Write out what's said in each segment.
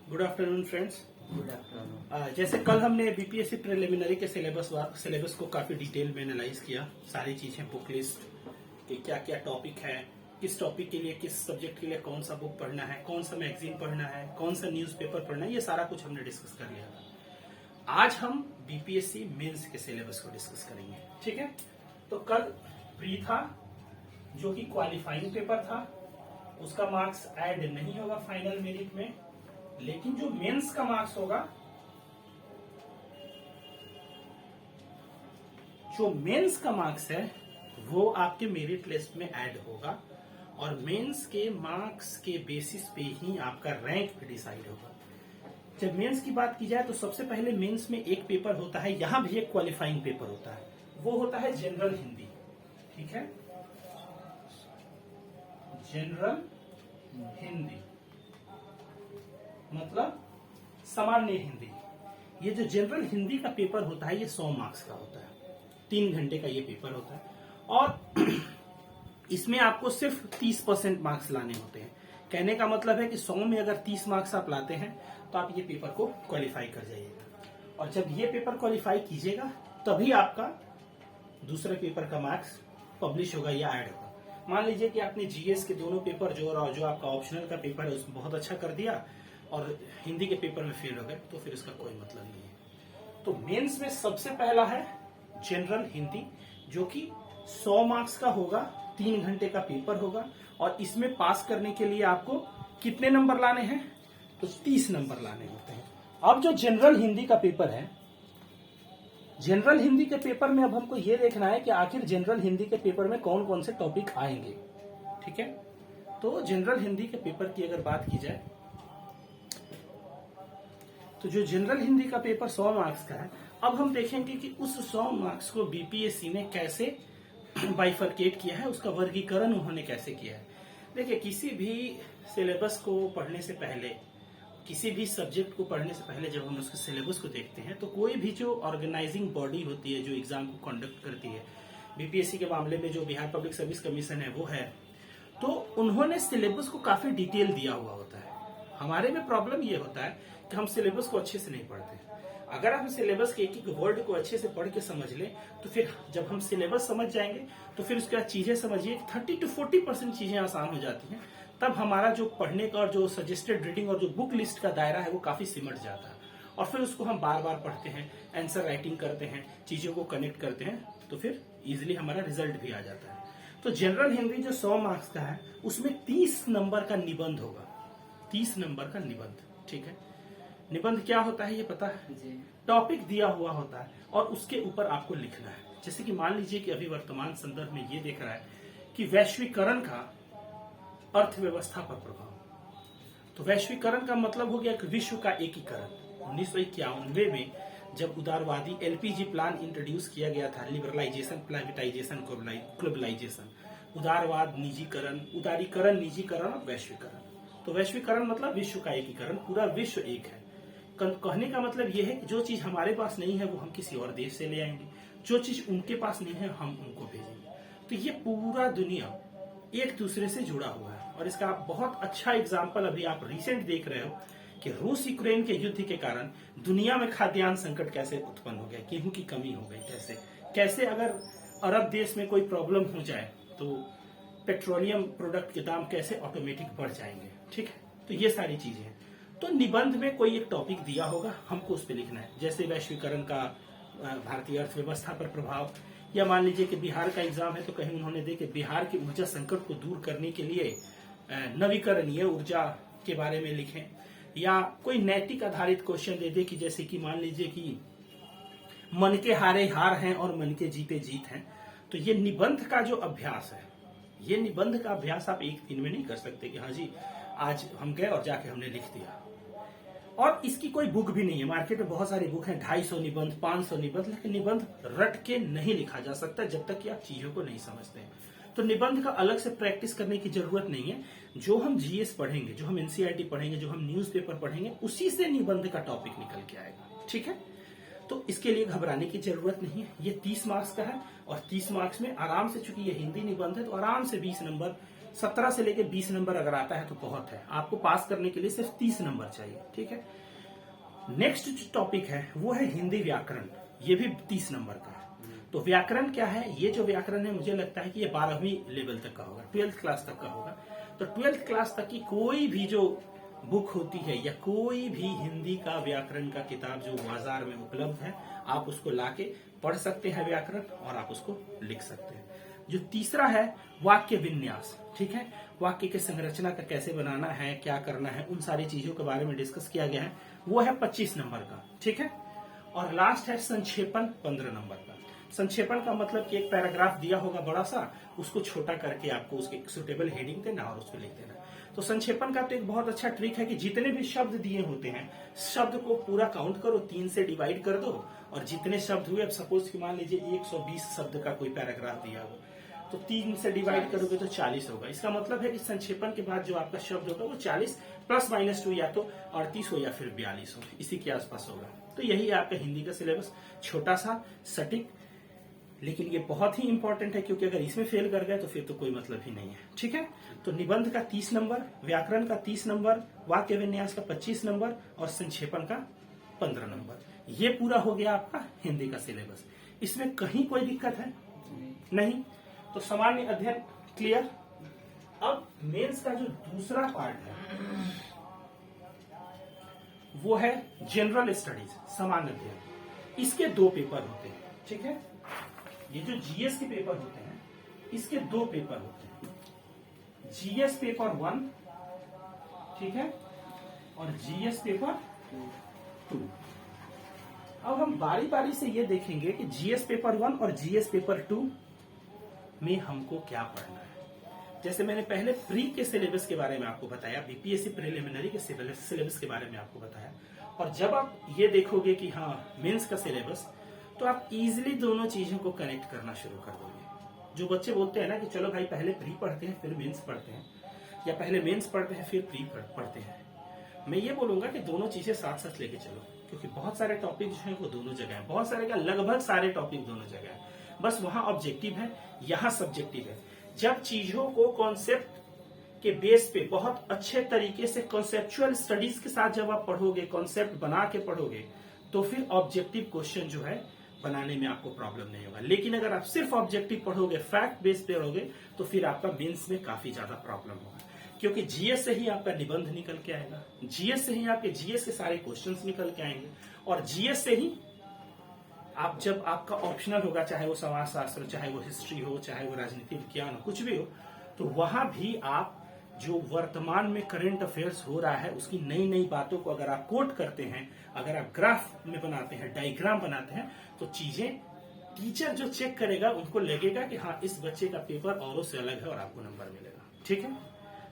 Good afternoon friends. Good afternoon. जैसे कल हमने बीपीएससी प्रिलिमिनरी के सिलेबस को काफी डिटेल में एनालाइज किया, सारी चीजें, बुक लिस्ट कि क्या क्या टॉपिक है, किस टॉपिक के लिए, किस सब्जेक्ट के लिए कौन सा बुक पढ़ना है, कौन सा मैगजीन पढ़ना है, कौन सा न्यूज़पेपर पढ़ना है, ये सारा कुछ हमने डिस्कस कर लिया था। आज हम बीपीएससी मेंस के सिलेबस को डिस्कस करेंगे, ठीक है। तो कल प्री था जो कि क्वालिफाइंग पेपर था, उसका मार्क्स ऐड नहीं होगा फाइनल मेरिट में, लेकिन जो मेंस का मार्क्स होगा, जो मेंस का मार्क्स है वो आपके मेरिट लिस्ट में ऐड होगा और मेंस के मार्क्स के बेसिस पे ही आपका रैंक भी डिसाइड होगा। जब मेंस की बात की जाए तो सबसे पहले मेंस में एक पेपर होता है, यहां भी एक क्वालिफाइंग पेपर होता है, वो होता है जनरल हिंदी, ठीक है। जनरल हिंदी मतलब सामान्य हिंदी। ये जो जनरल हिंदी का पेपर होता है ये 100 मार्क्स का होता है, 3 घंटे का ये पेपर होता है और इसमें आपको सिर्फ 30% मार्क्स लाने होते हैं। कहने का मतलब है कि 100 में अगर 30 मार्क्स आप लाते हैं तो आप ये पेपर को क्वालिफाई कर जाइएगा और जब ये पेपर क्वालिफाई कीजिएगा तभी आपका दूसरे पेपर का मार्क्स पब्लिश होगा या ऐड होगा। मान लीजिए कि आपने जीएस के दोनों पेपर जो आपका ऑप्शनल का पेपर है उसमें बहुत अच्छा कर दिया और हिंदी के पेपर में फेल हो गए, तो फिर इसका कोई मतलब नहीं है। तो मेंस में सबसे पहला है जनरल हिंदी जो कि 100 मार्क्स का होगा, 3 घंटे का पेपर होगा और इसमें पास करने के लिए आपको कितने नंबर लाने हैं, तो 30 नंबर लाने होते हैं। अब जो जनरल हिंदी का पेपर है, जनरल हिंदी के पेपर में अब हमको ये देखना है कि आखिर जनरल हिंदी के पेपर में कौन कौन से टॉपिक आएंगे, ठीक है। तो जनरल हिंदी के पेपर की अगर बात की जाए तो जो जनरल हिंदी का पेपर 100 मार्क्स का है, अब हम देखेंगे कि उस 100 मार्क्स को बीपीएससी ने कैसे बाइफरकेट किया है, उसका वर्गीकरण उन्होंने कैसे किया है। देखिए, किसी भी सिलेबस को पढ़ने से पहले, किसी भी सब्जेक्ट को पढ़ने से पहले जब हम उसके सिलेबस को देखते हैं तो कोई भी जो ऑर्गेनाइजिंग बॉडी होती है जो एग्जाम को कंडक्ट करती है, बीपीएससी के मामले में जो बिहार पब्लिक सर्विस कमीशन है वो है, तो उन्होंने सिलेबस को काफी डिटेल दिया हुआ होता है। हमारे में प्रॉब्लम ये होता है कि हम सिलेबस को अच्छे से नहीं पढ़ते। अगर हम सिलेबस के एक एक वर्ड को अच्छे से पढ़ के समझ लें तो फिर जब हम सिलेबस समझ जाएंगे तो फिर उसके बाद चीजें समझिए 30 to 40% चीजें आसान हो जाती हैं। तब हमारा जो पढ़ने का और जो सजेस्टेड रीडिंग और जो बुक लिस्ट का दायरा है वो काफी सिमट जाता है और फिर उसको हम बार बार पढ़ते हैं, आंसर राइटिंग करते हैं, चीजों को कनेक्ट करते हैं, तो फिर इजिली हमारा रिजल्ट भी आ जाता है। तो जनरल हिंदी जो 100 मार्क्स का है उसमें 30 नंबर का निबंध होगा, 30 नंबर का निबंध, ठीक है। निबंध क्या होता है ये पता है जी। टॉपिक दिया हुआ होता है और उसके ऊपर आपको लिखना है। जैसे कि मान लीजिए कि अभी वर्तमान संदर्भ में ये देख रहा है कि वैश्वीकरण का अर्थव्यवस्था पर प्रभाव। तो वैश्वीकरण का मतलब हो गया कि विश्व का एकीकरण। 1991 में जब उदारवादी एलपीजी प्लान इंट्रोड्यूस किया गया था, लिबरलाइजेशन, प्राइवेटाइजेशन, ग्लोबलाइजेशन, उदारवाद, निजीकरण, उदारीकरण, निजीकरण और वैश्वीकरण। तो वैश्वीकरण मतलब विश्व का एकीकरण, पूरा विश्व एक है। कहने का मतलब यह है कि जो चीज हमारे पास नहीं है वो हम किसी और देश से ले आएंगे, जो चीज उनके पास नहीं है हम उनको भेजेंगे। तो ये पूरा दुनिया एक दूसरे से जुड़ा हुआ है और इसका बहुत अच्छा एग्जाम्पल अभी आप रिसेंट देख रहे हो कि रूस यूक्रेन के युद्ध के कारण दुनिया में खाद्यान्न संकट कैसे उत्पन्न हो गया, गेहूं की कमी हो गई, कैसे अगर अरब देश में कोई प्रॉब्लम हो जाए तो पेट्रोलियम प्रोडक्ट के दाम कैसे ऑटोमेटिक बढ़ जाएंगे, ठीक है। तो ये सारी चीजें हैं। तो निबंध में कोई एक टॉपिक दिया होगा, हमको उस पर लिखना है। जैसे वैश्वीकरण का भारतीय अर्थव्यवस्था पर प्रभाव, या मान लीजिए कि बिहार का एग्जाम है तो कहीं उन्होंने देखे बिहार की ऊर्जा संकट को दूर करने के लिए नवीकरणीय ऊर्जा के बारे में लिखें, या कोई नैतिक आधारित क्वेश्चन दे दे कि जैसे कि मान लीजिए कि मन के हारे हार हैं और मन के जीते जीत हैं। तो ये निबंध का जो अभ्यास है, ये निबंध का अभ्यास आप एक दिन में नहीं कर सकते कि हाँ जी आज हम गए और जाके हमने लिख दिया। और इसकी कोई बुक भी नहीं है, मार्केट में बहुत सारी बुक हैं, 250 निबंध, 500 निबंध, लेकिन निबंध रट के नहीं लिखा जा सकता जब तक कि आप चीजों को नहीं समझते हैं। तो निबंध का अलग से प्रैक्टिस करने की जरूरत नहीं है। जो हम जीएस पढ़ेंगे, जो हम एनसीईआरटी पढ़ेंगे, जो हम न्यूज़पेपर पढ़ेंगे, उसी से निबंध का टॉपिक निकल के आएगा, ठीक है। तो इसके लिए घबराने की जरूरत नहीं है। ये 30 मार्क्स का है और 30 मार्क्स में आराम से, चूंकि ये हिंदी निबंध है तो आराम से 20 नंबर 17 से लेकर 20 नंबर अगर आता है तो बहुत है, आपको पास करने के लिए सिर्फ 30 नंबर चाहिए। ठीक है, नेक्स्ट जो टॉपिक है वो है हिंदी व्याकरण, ये भी 30 नंबर का है। तो व्याकरण क्या है, ये जो व्याकरण है मुझे लगता है कि ये 12वीं लेवल तक का होगा, 12th क्लास तक का होगा। तो 12th क्लास तक की कोई भी जो बुक होती है या कोई भी हिंदी का व्याकरण का किताब जो बाजार में उपलब्ध है, आप उसको लाके पढ़ सकते हैं व्याकरण, और आप उसको लिख सकते हैं। जो तीसरा है वाक्य विन्यास, ठीक है, वाक्य के संरचना का कैसे बनाना है, क्या करना है, उन सारी चीजों के बारे में डिस्कस किया गया है, वो है 25 नंबर का। ठीक है, और लास्ट है संक्षेपण 15 नंबर का। संक्षेपण का मतलब कि एक पैराग्राफ दिया होगा बड़ा सा, उसको छोटा करके आपको उसके सुटेबल हेडिंग देना और उसको लिख देना। तो संक्षेपण का तो एक बहुत अच्छा ट्रिक है कि जितने भी शब्द दिए होते हैं, शब्द को पूरा काउंट करो, 3 से डिवाइड कर दो, और जितने शब्द हुए, अब सपोज कि मान लीजिए 120 शब्द का कोई पैराग्राफ दिया हो, तो 3 से डिवाइड करोगे तो 40 होगा। इसका मतलब है कि संक्षेपण के बाद जो आपका शब्द होगा वो 40 +-2 या तो 38 हो या फिर 42 हो, इसी के आसपास होगा। तो यही है आपका हिंदी का सिलेबस, छोटा सा, सटीक, लेकिन ये बहुत ही इंपॉर्टेंट है, क्योंकि अगर इसमें फेल कर गए तो फिर तो कोई मतलब ही नहीं है। ठीक है, तो निबंध का 30 नंबर, व्याकरण का 30 नंबर, वाक्य विन्यास का 25 नंबर और संक्षेपण का 15 नंबर, ये पूरा हो गया आपका हिंदी का सिलेबस। इसमें कहीं कोई दिक्कत है नहीं? तो सामान्य अध्ययन क्लियर। अब मेंस का जो दूसरा पार्ट है वो है जनरल स्टडीज, सामान्य अध्ययन। इसके 2 पेपर होते हैं। ठीक है, ये जो जीएस के पेपर होते हैं, इसके 2 पेपर होते हैं, जीएस पेपर 1, ठीक है, और जीएस पेपर 2। अब हम बारी बारी से ये देखेंगे कि जीएस पेपर 1 और जीएस पेपर 2 में हमको क्या पढ़ना है। जैसे मैंने पहले प्री के सिलेबस के बारे में आपको बताया, बीपीएससी प्रिलिमिनरी के सिलेबस के बारे में आपको बताया, और जब आप ये देखोगे कि हाँ मेंस का सिलेबस, तो आप इजीली दोनों चीजों को कनेक्ट करना शुरू कर दोगे। जो बच्चे बोलते हैं ना कि चलो भाई पहले प्री पढ़ते हैं फिर मेंस पढ़ते हैं, या पहले मेंस पढ़ते हैं फिर प्री पढ़ते हैं, मैं ये बोलूंगा कि दोनों चीजें साथ साथ लेके चलो, क्योंकि बहुत सारे टॉपिक जो है वो दोनों जगह है, बहुत सारे का लगभग सारे टॉपिक दोनों जगह है, बस वहां ऑब्जेक्टिव है, यहाँ सब्जेक्टिव है। जब चीजों को कॉन्सेप्ट के बेस पे बहुत अच्छे तरीके से कॉन्सेप्चुअल स्टडीज के साथ जब आप पढ़ोगे, कॉन्सेप्ट बना के पढ़ोगे, तो फिर ऑब्जेक्टिव क्वेश्चन जो है बनाने में आपको प्रॉब्लम नहीं होगा। लेकिन अगर आप सिर्फ ऑब्जेक्टिव पढ़ोगे, फैक्ट बेस पे पढ़ोगे, तो फिर आपका मेंस में काफी ज्यादा प्रॉब्लम होगा, क्योंकि जीएस से ही आपका निबंध निकल के आएगा, जीएस से ही आपके जीएस के सारे क्वेश्चंस निकल के आएंगे, और जीएस से ही आप जब आपका ऑप्शनल होगा, चाहे वो समाज शास्त्र, चाहे वो हिस्ट्री हो, चाहे वो राजनीति विज्ञान हो, कुछ भी हो, तो वहां भी आप जो वर्तमान में करंट अफेयर्स हो रहा है उसकी नई नई बातों को अगर आप कोट करते हैं, अगर आप ग्राफ में बनाते हैं, डायग्राम बनाते हैं, तो चीजें टीचर जो चेक करेगा उनको लगेगा कि हाँ इस बच्चे का पेपर औरों से अलग है और आपको नंबर मिलेगा। ठीक है,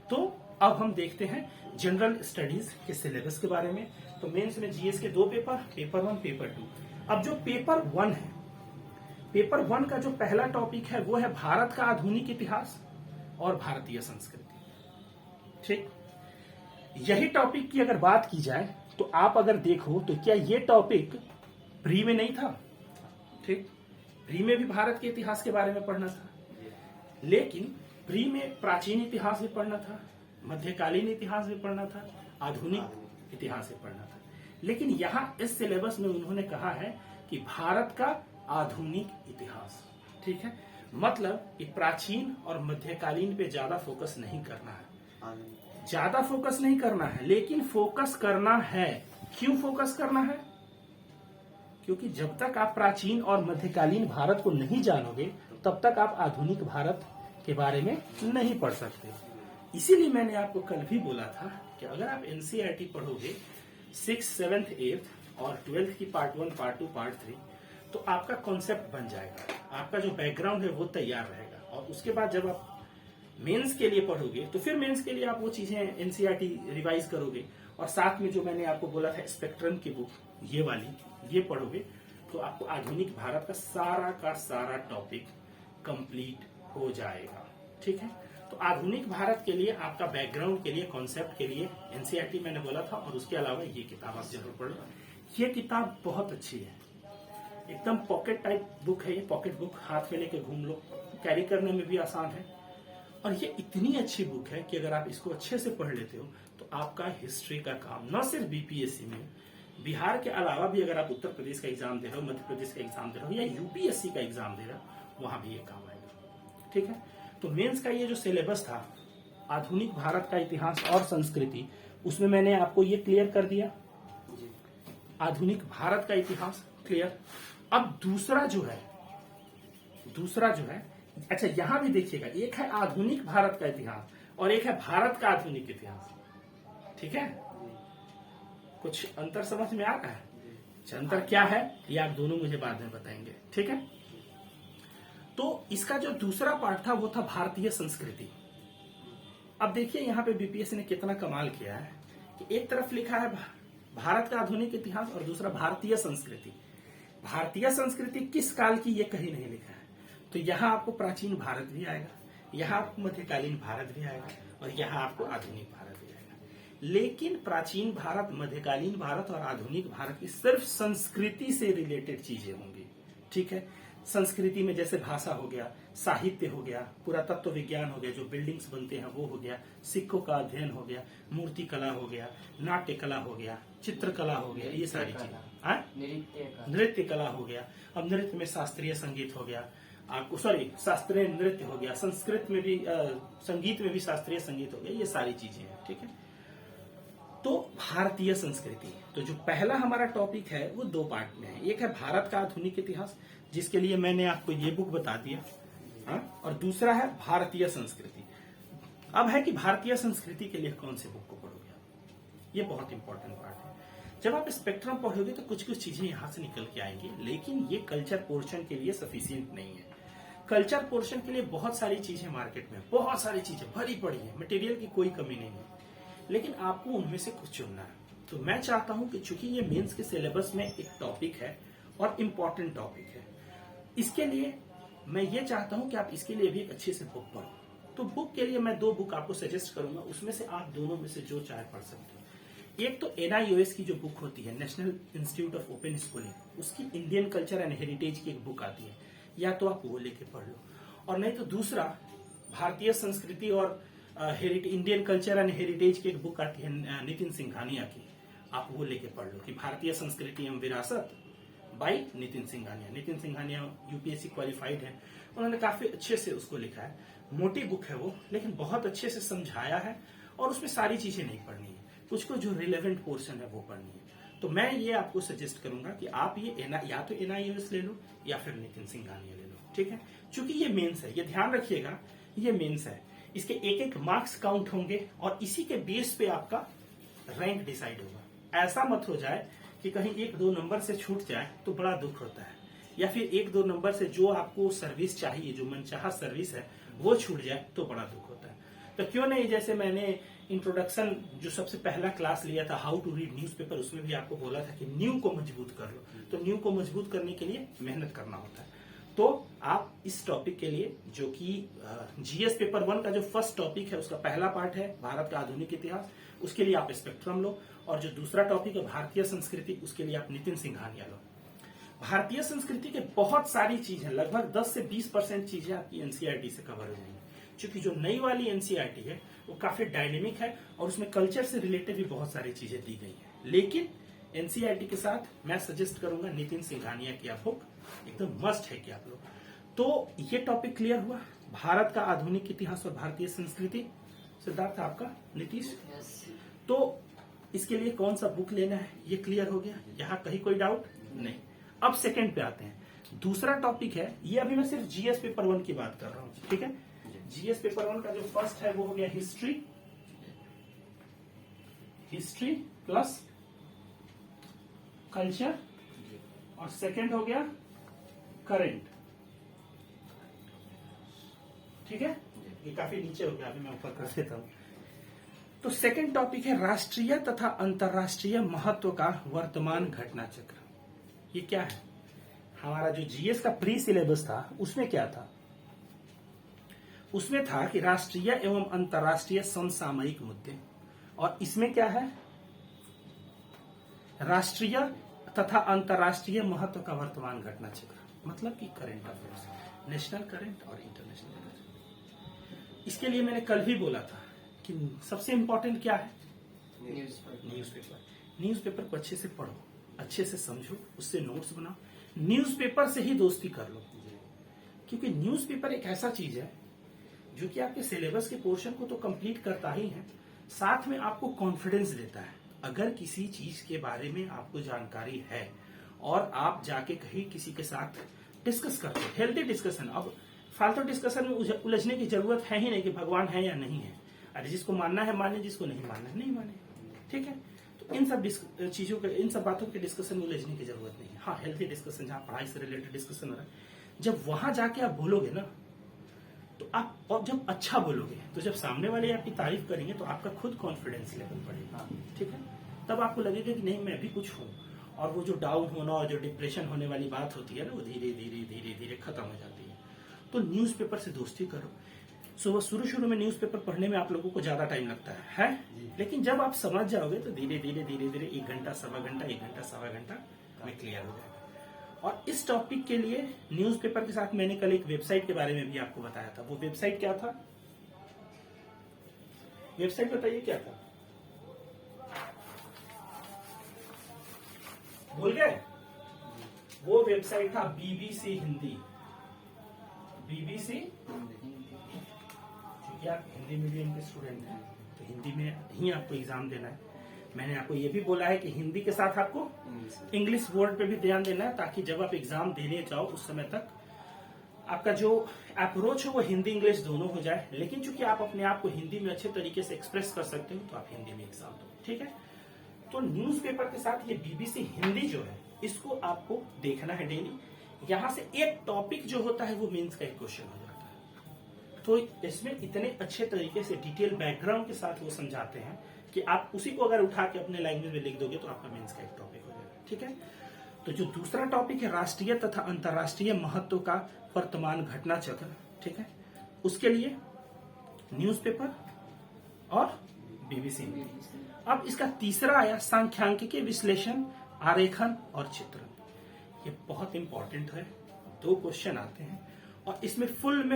तो अब हम देखते हैं जनरल स्टडीज के सिलेबस के बारे में। तो मेंस में जीएस के 2 पेपर, पेपर 1, पेपर 2। अब जो पेपर 1 है, पेपर 1 का जो पहला टॉपिक है वो है भारत का आधुनिक इतिहास और भारतीय संस्कृति। ठीक, यही टॉपिक की अगर बात की जाए तो आप अगर देखो तो क्या ये टॉपिक प्री में नहीं था? ठीक, प्री में भी भारत के इतिहास के बारे में पढ़ना था, लेकिन प्री में प्राचीन इतिहास भी पढ़ना था, मध्यकालीन इतिहास भी पढ़ना था, आधुनिक इतिहास भी पढ़ना था। लेकिन यहाँ इस सिलेबस में उन्होंने कहा है कि भारत का आधुनिक इतिहास। ठीक है, मतलब कि प्राचीन और मध्यकालीन पे ज्यादा फोकस नहीं करना है, ज्यादा फोकस नहीं करना है, लेकिन फोकस करना है। क्यों फोकस करना है? क्योंकि जब तक आप प्राचीन और मध्यकालीन भारत को नहीं जानोगे तब तक आप आधुनिक भारत के बारे में नहीं पढ़ सकते। इसीलिए मैंने आपको कल भी बोला था कि अगर आप एनसीईआरटी पढ़ोगे 6th, 7th, 8th और 12th की पार्ट 1, पार्ट 2, पार्ट 3, तो आपका कॉन्सेप्ट बन जाएगा, आपका जो बैकग्राउंड है वो तैयार रहेगा। और उसके बाद जब आप मेंस के लिए पढ़ोगे तो फिर मेंस के लिए आप वो चीजें एनसीईआरटी रिवाइज करोगे, और साथ में जो मैंने आपको बोला था स्पेक्ट्रम की बुक, ये वाली, ये पढ़ोगे, तो आपको आधुनिक भारत का सारा टॉपिक कंप्लीट हो जाएगा। ठीक है, तो आधुनिक भारत के लिए आपका बैकग्राउंड के लिए, कॉन्सेप्ट के लिए एनसीईआरटी मैंने बोला था, और उसके अलावा ये किताब आप जरूर पढ़ो। ये किताब बहुत अच्छी है, एकदम पॉकेट टाइप बुक है ये, पॉकेट बुक, हाथ में लेके घूम लो, कैरी करने में भी आसान है, और ये इतनी अच्छी बुक है कि अगर आप इसको अच्छे से पढ़ लेते हो तो आपका हिस्ट्री का काम न सिर्फ बीपीएससी में, बिहार के अलावा भी अगर आप उत्तर प्रदेश का एग्जाम दे रहे हो, मध्य प्रदेश का एग्जाम दे रहे हो या यूपीएससी का एग्जाम दे रहे हो, वहां भी ये काम आएगा। ठीक है, तो मेंस का ये जो सिलेबस था आधुनिक भारत का इतिहास और संस्कृति, उसमें मैंने आपको ये क्लियर कर दिया, आधुनिक भारत का इतिहास क्लियर। अब दूसरा जो है अच्छा यहां भी देखिएगा, एक है आधुनिक भारत का इतिहास और एक है भारत का आधुनिक इतिहास। ठीक है, कुछ अंतर समझ में आ रहा है? अंतर क्या है ये आप दोनों मुझे बाद में बताएंगे। ठीक है, तो इसका जो दूसरा पार्ट था वो था भारतीय संस्कृति। अब देखिए यहाँ पे बीपीएससी ने कितना कमाल किया है कि एक तरफ लिखा है भारत का आधुनिक इतिहास और दूसरा भारतीय संस्कृति। भारतीय संस्कृति किस काल की ये कहीं नहीं लिखा है, तो यहाँ आपको प्राचीन भारत भी आएगा, यहाँ आपको मध्यकालीन भारत भी आएगा और यहाँ आपको आधुनिक भारत भी आएगा। लेकिन प्राचीन भारत, मध्यकालीन भारत और आधुनिक भारत की सिर्फ संस्कृति से रिलेटेड चीजें होंगी। ठीक है, संस्कृति में जैसे भाषा हो गया, साहित्य हो गया, पुरातत्व विज्ञान हो गया, जो बिल्डिंग्स बनते हैं वो हो गया, सिक्कों का अध्ययन हो गया, मूर्ति कला हो गया, नाट्य कला हो गया, चित्रकला हो गया, ये सारी चीजें, नृत्य कला हो गया। अब नृत्य में शास्त्रीय संगीत हो गया, आपको शास्त्रीय नृत्य हो गया, संस्कृत में भी संगीत में भी शास्त्रीय संगीत हो गया, ये सारी चीजें हैं। ठीक है, तो भारतीय संस्कृति, तो जो पहला हमारा टॉपिक है वो दो पार्ट में है। एक है भारत का आधुनिक इतिहास, जिसके लिए मैंने आपको ये बुक बता दिया, और दूसरा है भारतीय संस्कृति। अब है कि भारतीय संस्कृति के लिए कौन से बुक को पढ़ोगे, ये बहुत इंपॉर्टेंट पार्ट है। जब आप स्पेक्ट्रम पढ़ोगे तो कुछ कुछ चीजें यहां से निकल के आएंगी, लेकिन ये कल्चर पोर्शन के लिए सफिशियंट नहीं है। कल्चर पोर्शन के लिए बहुत सारी चीजें मार्केट में, बहुत सारी चीजें भरी पड़ी है, मटेरियल की कोई कमी नहीं है, लेकिन आपको उनमें से कुछ चुनना है। तो मैं चाहता हूं कि चूंकि ये मेंस के सिलेबस में एक टॉपिक है और इम्पोर्टेंट टॉपिक है, इसके लिए मैं ये चाहता हूं कि आप इसके लिए भी एक अच्छे से बुक पढ़ो। तो बुक के लिए मैं दो बुक आपको सजेस्ट करूंगा, उसमें से आप दोनों में से जो चाहे पढ़ सकते हो। एक तो NIOS की जो बुक होती है, national institute of open schooling, उसकी इंडियन कल्चर एंड हेरिटेज की एक बुक आती है, या तो आप वो लेके पढ़ लो, और नहीं तो दूसरा भारतीय संस्कृति और इंडियन कल्चर एंड हेरिटेज की एक बुक आती है नितिन सिंघानिया की, आप वो लेके पढ़ लो कि भारतीय संस्कृति एवं विरासत by Nitin Singhania. Nitin Singhania UPSC qualified है, उन्होंने काफी अच्छे से उसको लिखा है। मोटी बुक है वो, लेकिन बहुत अच्छे से समझाया है और उसमें सारी चीजें नहीं पढ़नी है, कुछ को जो रिलेवेंट पोर्शन है वो पढ़नी है। तो मैं ये आपको सजेस्ट करूंगा कि आप ये या तो NIOS ले लो या फिर नितिन सिंघानिया ले लो। ठीक है, चूंकि ये मेंस है, ये ध्यान रखिएगा, ये मेंस है, इसके एक एक मार्क्स काउंट होंगे और इसी के बेस पे आपका रैंक डिसाइड होगा। ऐसा मत हो जाए कि कहीं 1-2 नंबर से छूट जाए तो बड़ा दुख होता है, या फिर 1-2 नंबर से जो आपको सर्विस चाहिए, जो मनचाहा सर्विस है, वो छूट जाए तो बड़ा दुख होता है। तो क्यों नहीं, जैसे मैंने इंट्रोडक्शन जो सबसे पहला क्लास लिया था हाउ टू रीड न्यूज़पेपर, उसमें भी आपको बोला था कि न्यू को मजबूत कर लो। तो न्यू को मजबूत करने के लिए मेहनत करना होता है। तो आप इस टॉपिक के लिए, जो कि GS पेपर 1 का जो फर्स्ट टॉपिक है, उसका पहला पार्ट है भारत का आधुनिक इतिहास, उसके लिए आप स्पेक्ट्रम लो, और जो दूसरा टॉपिक है भारतीय संस्कृति, उसके लिए आप नितिन सिंघानिया लो। भारतीय संस्कृति के बहुत सारी चीजें, लगभग 10 से 20% चीजें आपकी NCERT से कवर हो जाएंगी, क्योंकि जो नई वाली NCERT है वो काफी डायनेमिक है और उसमें कल्चर से रिलेटेड भी बहुत सारी चीजें दी गई हैं। लेकिन NCERT के साथ मैं सजेस्ट करूंगा नितिन सिंघानिया की आप बुक, एकदम मस्ट है कि आप लोग। तो ये टॉपिक क्लियर हुआ, भारत का आधुनिक इतिहास और भारतीय संस्कृति। सिद्धार्थ आपका, नीतीश, तो इसके लिए कौन सा बुक लेना है ये क्लियर हो गया, यहाँ कहीं कोई डाउट नहीं। अब सेकंड पे आते हैं, दूसरा टॉपिक है, ये अभी मैं सिर्फ GS पेपर 1 की बात कर रहा हूँ। ठीक है, GS पेपर 1 का जो फर्स्ट है वो हो गया हिस्ट्री प्लस कल्चर, और सेकंड हो गया करंट। ठीक है, ये काफी नीचे हो गया, अभी मैं ऊपर कर देता हूं। तो सेकंड टॉपिक है राष्ट्रीय तथा अंतर्राष्ट्रीय महत्व का वर्तमान घटना चक्र। ये क्या है, हमारा जो GS का प्री सिलेबस था उसमें क्या था, उसमें था कि राष्ट्रीय एवं अंतर्राष्ट्रीय समसामयिक मुद्दे, और इसमें क्या है, राष्ट्रीय तथा अंतर्राष्ट्रीय महत्व का वर्तमान घटना चक्र, मतलब कि करंट अफेयर्स, नेशनल करंट और इंटरनेशनल करंट। इसके लिए मैंने कल भी बोला था कि सबसे इंपॉर्टेंट क्या है, न्यूज़पेपर को अच्छे से पढ़ो, अच्छे से समझो, उससे नोट्स बनाओ, न्यूज़पेपर से ही दोस्ती कर लो, क्योंकि न्यूज़पेपर एक ऐसा चीज है जो कि आपके सिलेबस के पोर्शन को तो कंप्लीट करता ही है, साथ में आपको कॉन्फिडेंस देता है। अगर किसी चीज के बारे में आपको जानकारी है और आप जाके कहीं किसी के साथ डिस्कस करते हो, हेल्दी डिस्कशन, अब फालतू डिस्कशन में उलझने की जरूरत है ही नहीं कि भगवान है या नहीं है। अरे जिसको मानना है माने, जिसको नहीं मानना है नहीं माने, ठीक है। तो इन सब चीजों के, इन सब बातों के डिस्कशन में उलझने की जरूरत नहीं है। हाँ, हेल्थी डिस्कशन जहाँ पढ़ाई से रिलेटेड डिस्कशन हो रहा है, जब वहां जाके आप बोलोगे ना, तो आप, और जब अच्छा बोलोगे तो जब सामने वाले आपकी तारीफ करेंगे तो आपका खुद कॉन्फिडेंस लेवल बढ़ेगा, ठीक है। तब आपको लगेगा कि नहीं, मैं भी कुछ हूँ, और वो जो डाउन होना और जो डिप्रेशन होने वाली बात होती है ना, वो धीरे धीरे धीरे धीरे खत्म हो जाती है। तो न्यूज़पेपर से दोस्ती करो। सुबह शुरू में न्यूज़पेपर पढ़ने में आप लोगों को ज्यादा टाइम लगता है? लेकिन जब आप समझ जाओगे तो धीरे धीरे धीरे धीरे 1 घंटा, सवा घंटा, 1 घंटा, सवा घंटा में क्लियर हो जाएगा। और इस टॉपिक के लिए न्यूज़पेपर के साथ मैंने कल एक वेबसाइट के बारे में भी आपको बताया था। वो वेबसाइट क्या था? वेबसाइट बताइए क्या था? भूल गए? वो वेबसाइट था BBC हिंदी। BBC, क्योंकि आप हिंदी मीडियम के स्टूडेंट हैं तो हिंदी में ही आपको एग्जाम देना है। मैंने आपको ये भी बोला है कि हिंदी के साथ आपको इंग्लिश वर्ड पे भी ध्यान देना है, ताकि जब आप एग्जाम देने जाओ उस समय तक आपका जो अप्रोच हो वो हिंदी इंग्लिश दोनों हो जाए। लेकिन चूंकि आप अपने आप को हिंदी में अच्छे तरीके से एक्सप्रेस कर सकते हो तो आप हिंदी में एग्जाम दो, ठीक है। तो न्यूज़पेपर के साथ ये BBC हिंदी जो है, इसको आपको देखना है डेली। यहां से एक टॉपिक जो होता है वो मेंस का एक क्वेश्चन हो जाता है। तो इसमें इतने अच्छे तरीके से डिटेल बैकग्राउंड के साथ वो समझाते हैं कि आप उसी को अगर उठा के अपने लैंग्वेज में लिख दोगे तो आपका मेंस का एक टॉपिक हो जाएगा, ठीक है। तो जो दूसरा टॉपिक है, राष्ट्रीय तथा अंतर्राष्ट्रीय महत्व का वर्तमान घटना चक्र, ठीक है, उसके लिए न्यूज़पेपर और BBC हिंदी। अब इसका तीसरा आया सांख्यिकीय विश्लेषण, आरेखन और चित्रण। ये बहुत इंपॉर्टेंट है। 2 क्वेश्चन आते हैं और इसमें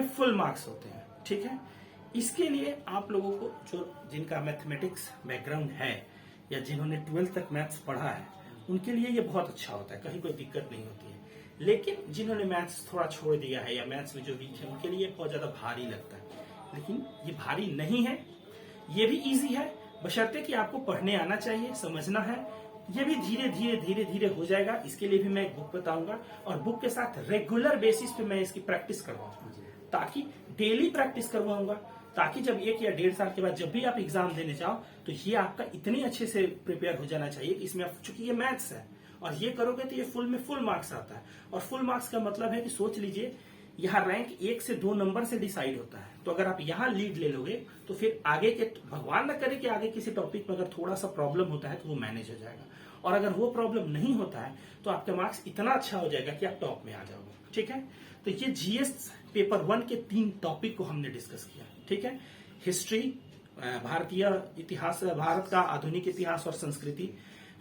फुल मार्क्स होते हैं, ठीक है। इसके लिए आप लोगों को, जो जिनका मैथमेटिक्स बैकग्राउंड है या जिन्होंने 12th तक मैथ्स पढ़ा है, उनके लिए ये बहुत अच्छा होता है, कहीं कोई दिक्कत नहीं होती है। लेकिन जिन्होंने मैथ्स थोड़ा छोड़ दिया है या मैथ्स में जो वीक है, उनके लिए बहुत ज्यादा भारी लगता है। लेकिन ये भारी नहीं है, ये भी इजी है, बशर्ते कि आपको पढ़ने आना चाहिए, समझना है। ये भी धीरे धीरे धीरे धीरे हो जाएगा। इसके लिए भी मैं एक बुक बताऊंगा और बुक के साथ रेगुलर बेसिस पे मैं इसकी प्रैक्टिस करवाऊंगा, ताकि डेली प्रैक्टिस करवाऊंगा, ताकि जब 1 या 1.5 साल के बाद जब भी आप एग्जाम देने जाओ तो ये आपका इतने अच्छे से प्रिपेयर हो जाना चाहिए। इसमें चूंकि ये मैथ्स है और ये करोगे तो ये फुल मार्क्स आता है। और फुल मार्क्स का मतलब है कि सोच लीजिए, यहाँ रैंक 1 से 2 नंबर से डिसाइड होता है। तो अगर आप यहाँ लीड ले लोगे तो फिर आगे के, भगवान न करे कि आगे किसी टॉपिक में अगर थोड़ा सा प्रॉब्लम होता है तो वो मैनेज हो जाएगा। और अगर वो प्रॉब्लम नहीं होता है तो आपका मार्क्स इतना अच्छा हो जाएगा कि आप टॉप में आ जाओगे, ठीक है। तो ये GS पेपर 1 के 3 टॉपिक को हमने डिस्कस किया, ठीक है। हिस्ट्री, भारतीय इतिहास, भारत का आधुनिक इतिहास और संस्कृति,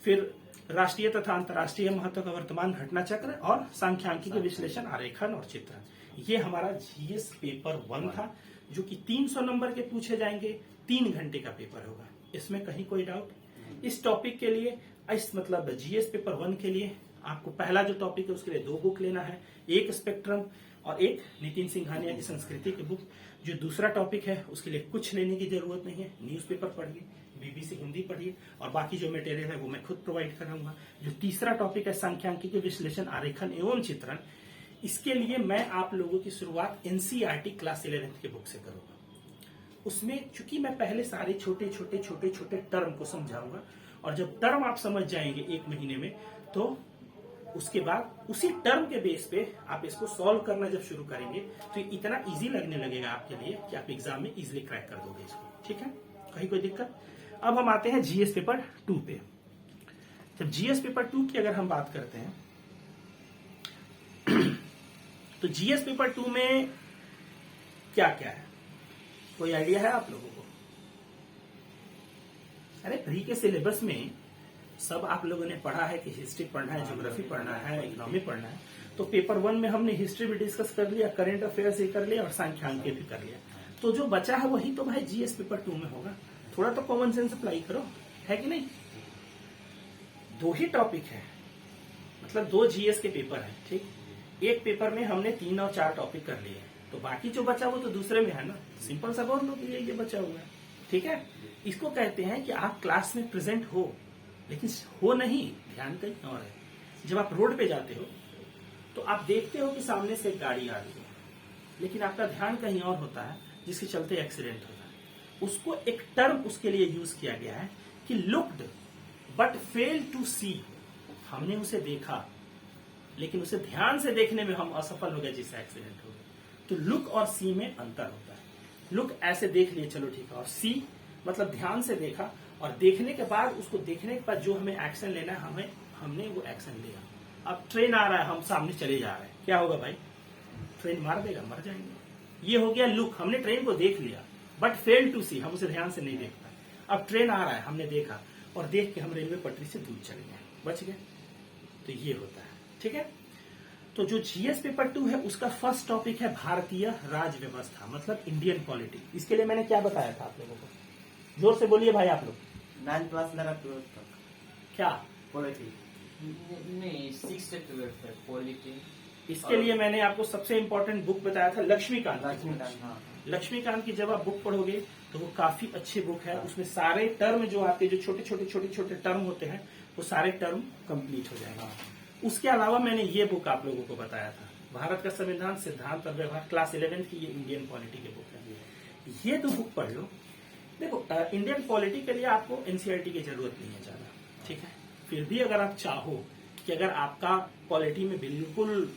फिर राष्ट्रीय तथा अंतर्राष्ट्रीय महत्व का वर्तमान घटना चक्र, और सांख्यिकीय विश्लेषण, आरेखन और चित्रण। ये हमारा GS पेपर 1 था, जो कि 300 नंबर के पूछे जाएंगे, 3 घंटे का पेपर होगा। इसमें कहीं कोई डाउट? इस टॉपिक के लिए, इस मतलब GS पेपर 1 के लिए आपको पहला जो टॉपिक है उसके लिए 2 बुक लेना है, एक स्पेक्ट्रम और एक नितिन सिंघानिया की संस्कृति की बुक। जो दूसरा टॉपिक है उसके लिए कुछ लेने की जरूरत नहीं है, न्यूज़पेपर पढ़िए, BBC हिंदी पढ़िए, और बाकी जो मटेरियल है वो मैं खुद प्रोवाइड कराऊंगा। जो तीसरा टॉपिक है सांख्यिकीय विश्लेषण, आरेखन एवं चित्रण, इसके लिए मैं आप लोगों की शुरुआत NCERT क्लास 11th के बुक से करूंगा। उसमें चूंकि मैं पहले सारे छोटे छोटे टर्म को समझाऊंगा, और जब टर्म आप समझ जाएंगे 1 महीने में, तो उसके बाद उसी टर्म के बेस पे आप इसको सॉल्व करना जब शुरू करेंगे तो इतना इजी लगने लगेगा आपके लिए कि आप एग्जाम में इजीली क्रैक कर दोगे इसको, ठीक है। कहीं कोई दिक्कत? अब हम आते हैं GS पेपर 2 पे। जब GS पेपर 2 की अगर हम बात करते हैं तो GS पेपर 2 में क्या क्या है, कोई आइडिया है आप लोगों को? अरे प्री के सिलेबस में सब आप लोगों ने पढ़ा है कि हिस्ट्री पढ़ना है, ज्योग्राफी पढ़ना है, इकोनॉमी पढ़ना है। तो पेपर 1 में हमने हिस्ट्री भी डिस्कस कर लिया, करंट अफेयर्स भी कर लिया और सांख्यिकी भी कर लिया। तो जो बचा है वही तो भाई जीएस पेपर 2 में होगा। थोड़ा तो कॉमन सेंस अप्लाई करो, है कि नहीं। 2 ही टॉपिक है, मतलब 2 जीएस के पेपर है, ठीक। एक पेपर में हमने 3 और 4 टॉपिक कर लिए, तो बाकी जो बचा वो तो दूसरे में है ना। सिंपल सा बोल लो कि ये बचा हुआ है, ठीक है। इसको कहते हैं कि आप क्लास में प्रेजेंट हो, लेकिन हो नहीं, ध्यान कहीं और है। जब आप रोड पे जाते हो तो आप देखते हो कि सामने से एक गाड़ी आ रही है, लेकिन आपका ध्यान कहीं और होता है, जिसके चलते एक्सीडेंट होता है। उसको एक टर्म उसके लिए यूज किया गया है कि लुक्ड बट फेल टू सी। हमने उसे देखा, लेकिन उसे ध्यान से देखने में हम असफल हो गए, जिससे एक्सीडेंट हो गया। तो लुक और सी में अंतर होता है। लुक ऐसे देख लिए, चलो ठीक है, और सी मतलब ध्यान से देखा, और देखने के बाद उसको देखने के बाद जो हमें एक्शन लेना है, हमने वो एक्शन लिया। अब ट्रेन आ रहा है, हम सामने चले जा रहे हैं, क्या होगा भाई, ट्रेन मार देगा, मर जाएंगे। ये हो गया लुक, हमने ट्रेन को देख लिया, बट फेल टू सी, हम उसे ध्यान से नहीं देख पाए। अब ट्रेन आ रहा है, हमने देखा, और देख के हम रेलवे पटरी से दूर चले गए, बच गए। तो ये होता है, ठीक है। तो जो जीएस पेपर 2 है उसका फर्स्ट टॉपिक है भारतीय राज व्यवस्था, मतलब इंडियन पॉलिटी। इसके लिए मैंने क्या बताया था आप लोगों को, जोर से बोलिए भाई आप लोग। 9 क्लास लगा 12 तक क्या पॉलिटी नहीं 6 से 12 तक पॉलिटी। इसके लिए मैंने आपको सबसे इंपॉर्टेंट बुक बताया था लक्ष्मीकांत। हाँ। लक्ष्मीकांत की जब आप बुक पढ़ोगे तो वो काफी अच्छी बुक है। उसमें सारे टर्म जो आते हैं, जो छोटे छोटे टर्म होते हैं, वो सारे टर्म कंप्लीट हो जाएगा। उसके अलावा मैंने ये बुक आप लोगों को बताया था, भारत का संविधान सिद्धांत और व्यवहार, क्लास 11 की ये इंडियन पॉलिटी की बुक है। ये 2 बुक पढ़ लो। देखो इंडियन पॉलिटी के लिए आपको एनसीईआरटी की जरूरत नहीं है ज्यादा, ठीक है। फिर भी अगर आप चाहो कि अगर आपका पॉलिटी में बिल्कुल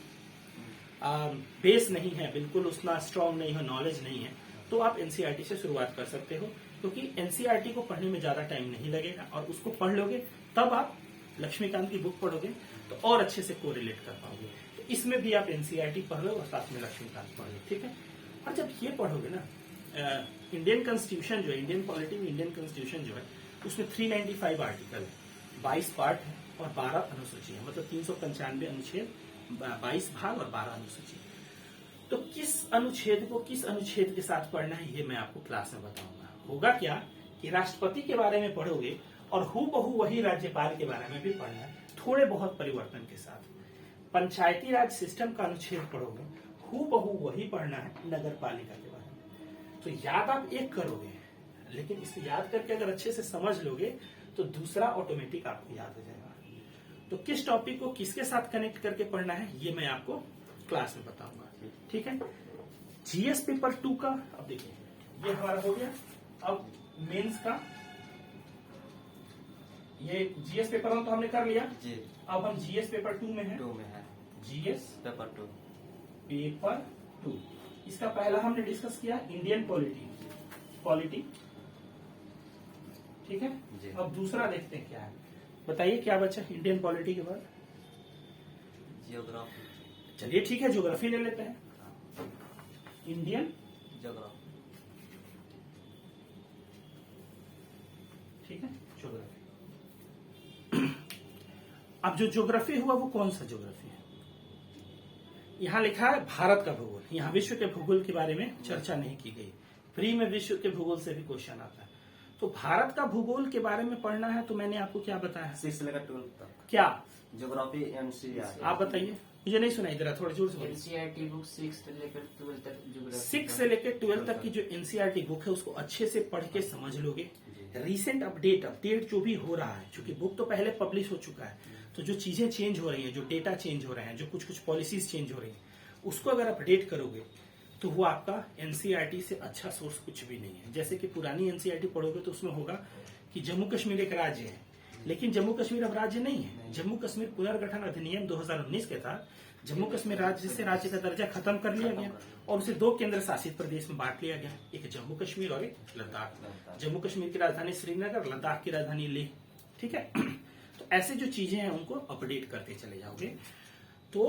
बेस नहीं है, बिल्कुल उतना स्ट्रांग नहीं है, नॉलेज नहीं है, तो आप एनसीईआरटी से शुरुआत कर सकते हो, क्योंकि एनसीईआरटी को पढ़ने में ज्यादा टाइम नहीं लगेगा, और उसको पढ़ लोगे तब आप लक्ष्मीकांत की बुक पढ़ोगे तो और अच्छे से कोरिलेट कर पाओगे। तो इसमें भी आप एनसीईआरटी पढ़ लो और साथ में लक्ष्मीकांत पढ़ लो, ठीक है। और जब ये पढ़ोगे ना, इंडियन कॉन्स्टिट्यूशन जो है, इंडियन पॉलिटी में इंडियन कॉन्स्टिट्यूशन जो है, उसमें 395 आर्टिकल है, 22 पार्ट है और 12 अनुसूची है, मतलब 395 अनुच्छेद, 22 भाग और 12 अनुसूची। तो किस अनुच्छेद के साथ पढ़ना है, ये मैं आपको क्लास में बताऊंगा। होगा क्या कि राष्ट्रपति के बारे में पढ़ोगे और हूबहू वही राज्यपाल के बारे में भी पढ़ना है, थोड़े बहुत परिवर्तन के साथ। पंचायती राज सिस्टम का अनुच्छेद पढ़ोगे, हूबहू वही पढ़ना है नगर पालिका के बारे में। तो याद आप एक करोगे, लेकिन इसे याद करके अगर अच्छे से समझ लोगे तो दूसरा ऑटोमेटिक आपको याद हो जाएगा। तो किस टॉपिक को किसके साथ कनेक्ट करके पढ़ना है, ये मैं आपको क्लास में बताऊंगा, ठीक है। जीएस पेपर 2 का अब देखिए, ये हमारा हो गया। अब मेंस का ये जीएस पेपर 1 तो हमने कर लिया जी। अब हम जीएस पेपर 2 में हैं। 2 में है जीएस पेपर 2। पेपर 2 इसका पहला हमने डिस्कस किया इंडियन पॉलिटी, ठीक है जी। अब दूसरा देखते हैं क्या है, बताइए क्या बचा इंडियन पॉलिटी के बाद। जियोग्राफी। चलिए ठीक है, ज्योग्राफी ले लेते हैं। इंडियन जियोग्राफी, ठीक है, ज्योग्राफी। अब जो ज्योग्राफी हुआ वो कौन सा ज्योग्राफी है, यहां लिखा है भारत का भूगोल। यहां विश्व के भूगोल के बारे में चर्चा नहीं की गई। प्री में विश्व के भूगोल से भी क्वेश्चन आता है, तो भारत का भूगोल के बारे में पढ़ना है। तो मैंने आपको क्या बताया, 6 से लेकर 12 तक क्या ज्योग्राफी एनसीईआरटी। आप बताइए, मुझे नहीं सुनाई दे रहा, थोड़ा जोर से बोलिए। एनसीईआरटी बुक 6 से लेकर 12 तक ज्योग्राफी। 6 से लेकर 12 तक की जो एनसीईआरटी बुक है उसको अच्छे से पढ़ के समझ लोगे। रिसेंट अपडेट जो भी हो रहा है, क्योंकि बुक तो पहले पब्लिश हो चुका है, तो जो चीजें चेंज हो रही हैं, जो डेटा चेंज हो रहे हैं, जो कुछ पॉलिसीज चेंज हो रही हैं, उसको अगर अपडेट करोगे तो वो आपका एनसीईआरटी से अच्छा सोर्स कुछ भी नहीं है। जैसे कि पुरानी एनसीईआरटी पढ़ोगे तो उसमें होगा कि जम्मू कश्मीर एक राज्य है, लेकिन जम्मू कश्मीर अब राज्य नहीं है। जम्मू कश्मीर पुनर्गठन अधिनियम 2019 के तहत जम्मू कश्मीर राज्य से राज्य का दर्जा खत्म कर लिया गया और उसे 2 केंद्र शासित प्रदेश में बांट लिया गया, एक जम्मू कश्मीर और एक लद्दाख। जम्मू कश्मीर की राजधानी श्रीनगर, लद्दाख की राजधानी लेह, ठीक है। तो ऐसे जो चीजें हैं उनको अपडेट करते चले जाओगे। तो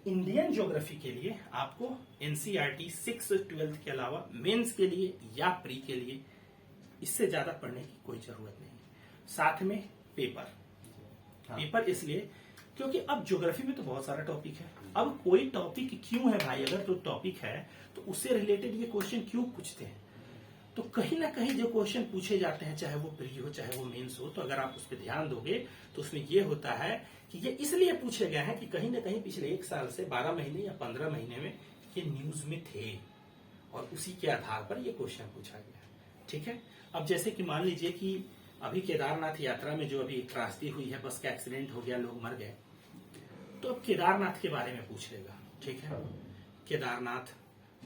इंडियन ज्योग्राफी के लिए आपको एनसीईआरटी 6 से 12 के अलावा मेंस के लिए या प्री के लिए इससे ज्यादा पढ़ने की कोई जरूरत नहीं है। साथ में पेपर इसलिए क्योंकि अब ज्योग्राफी में तो बहुत सारा टॉपिक है। अब कोई टॉपिक क्यों है भाई, अगर तो टॉपिक है तो उससे रिलेटेड ये क्वेश्चन क्यों पूछते हैं। तो कहीं ना कहीं जो क्वेश्चन पूछे जाते हैं, चाहे वो प्री हो चाहे वो मेंस हो, तो अगर आप उस पर ध्यान दोगे तो उसमें ये होता है कि ये इसलिए पूछे गए हैं कि कहीं ना कहीं पिछले 1 साल से 12 महीने या 15 महीने में ये न्यूज में थे और उसी के आधार पर ये क्वेश्चन पूछा गया। ठीक है, अब जैसे कि मान लीजिए कि अभी केदारनाथ यात्रा में जो अभी त्रासदी हुई है, बस का एक्सीडेंट हो गया, लोग मर गए, तो अब केदारनाथ के बारे में पूछ लेगा। ठीक है, केदारनाथ,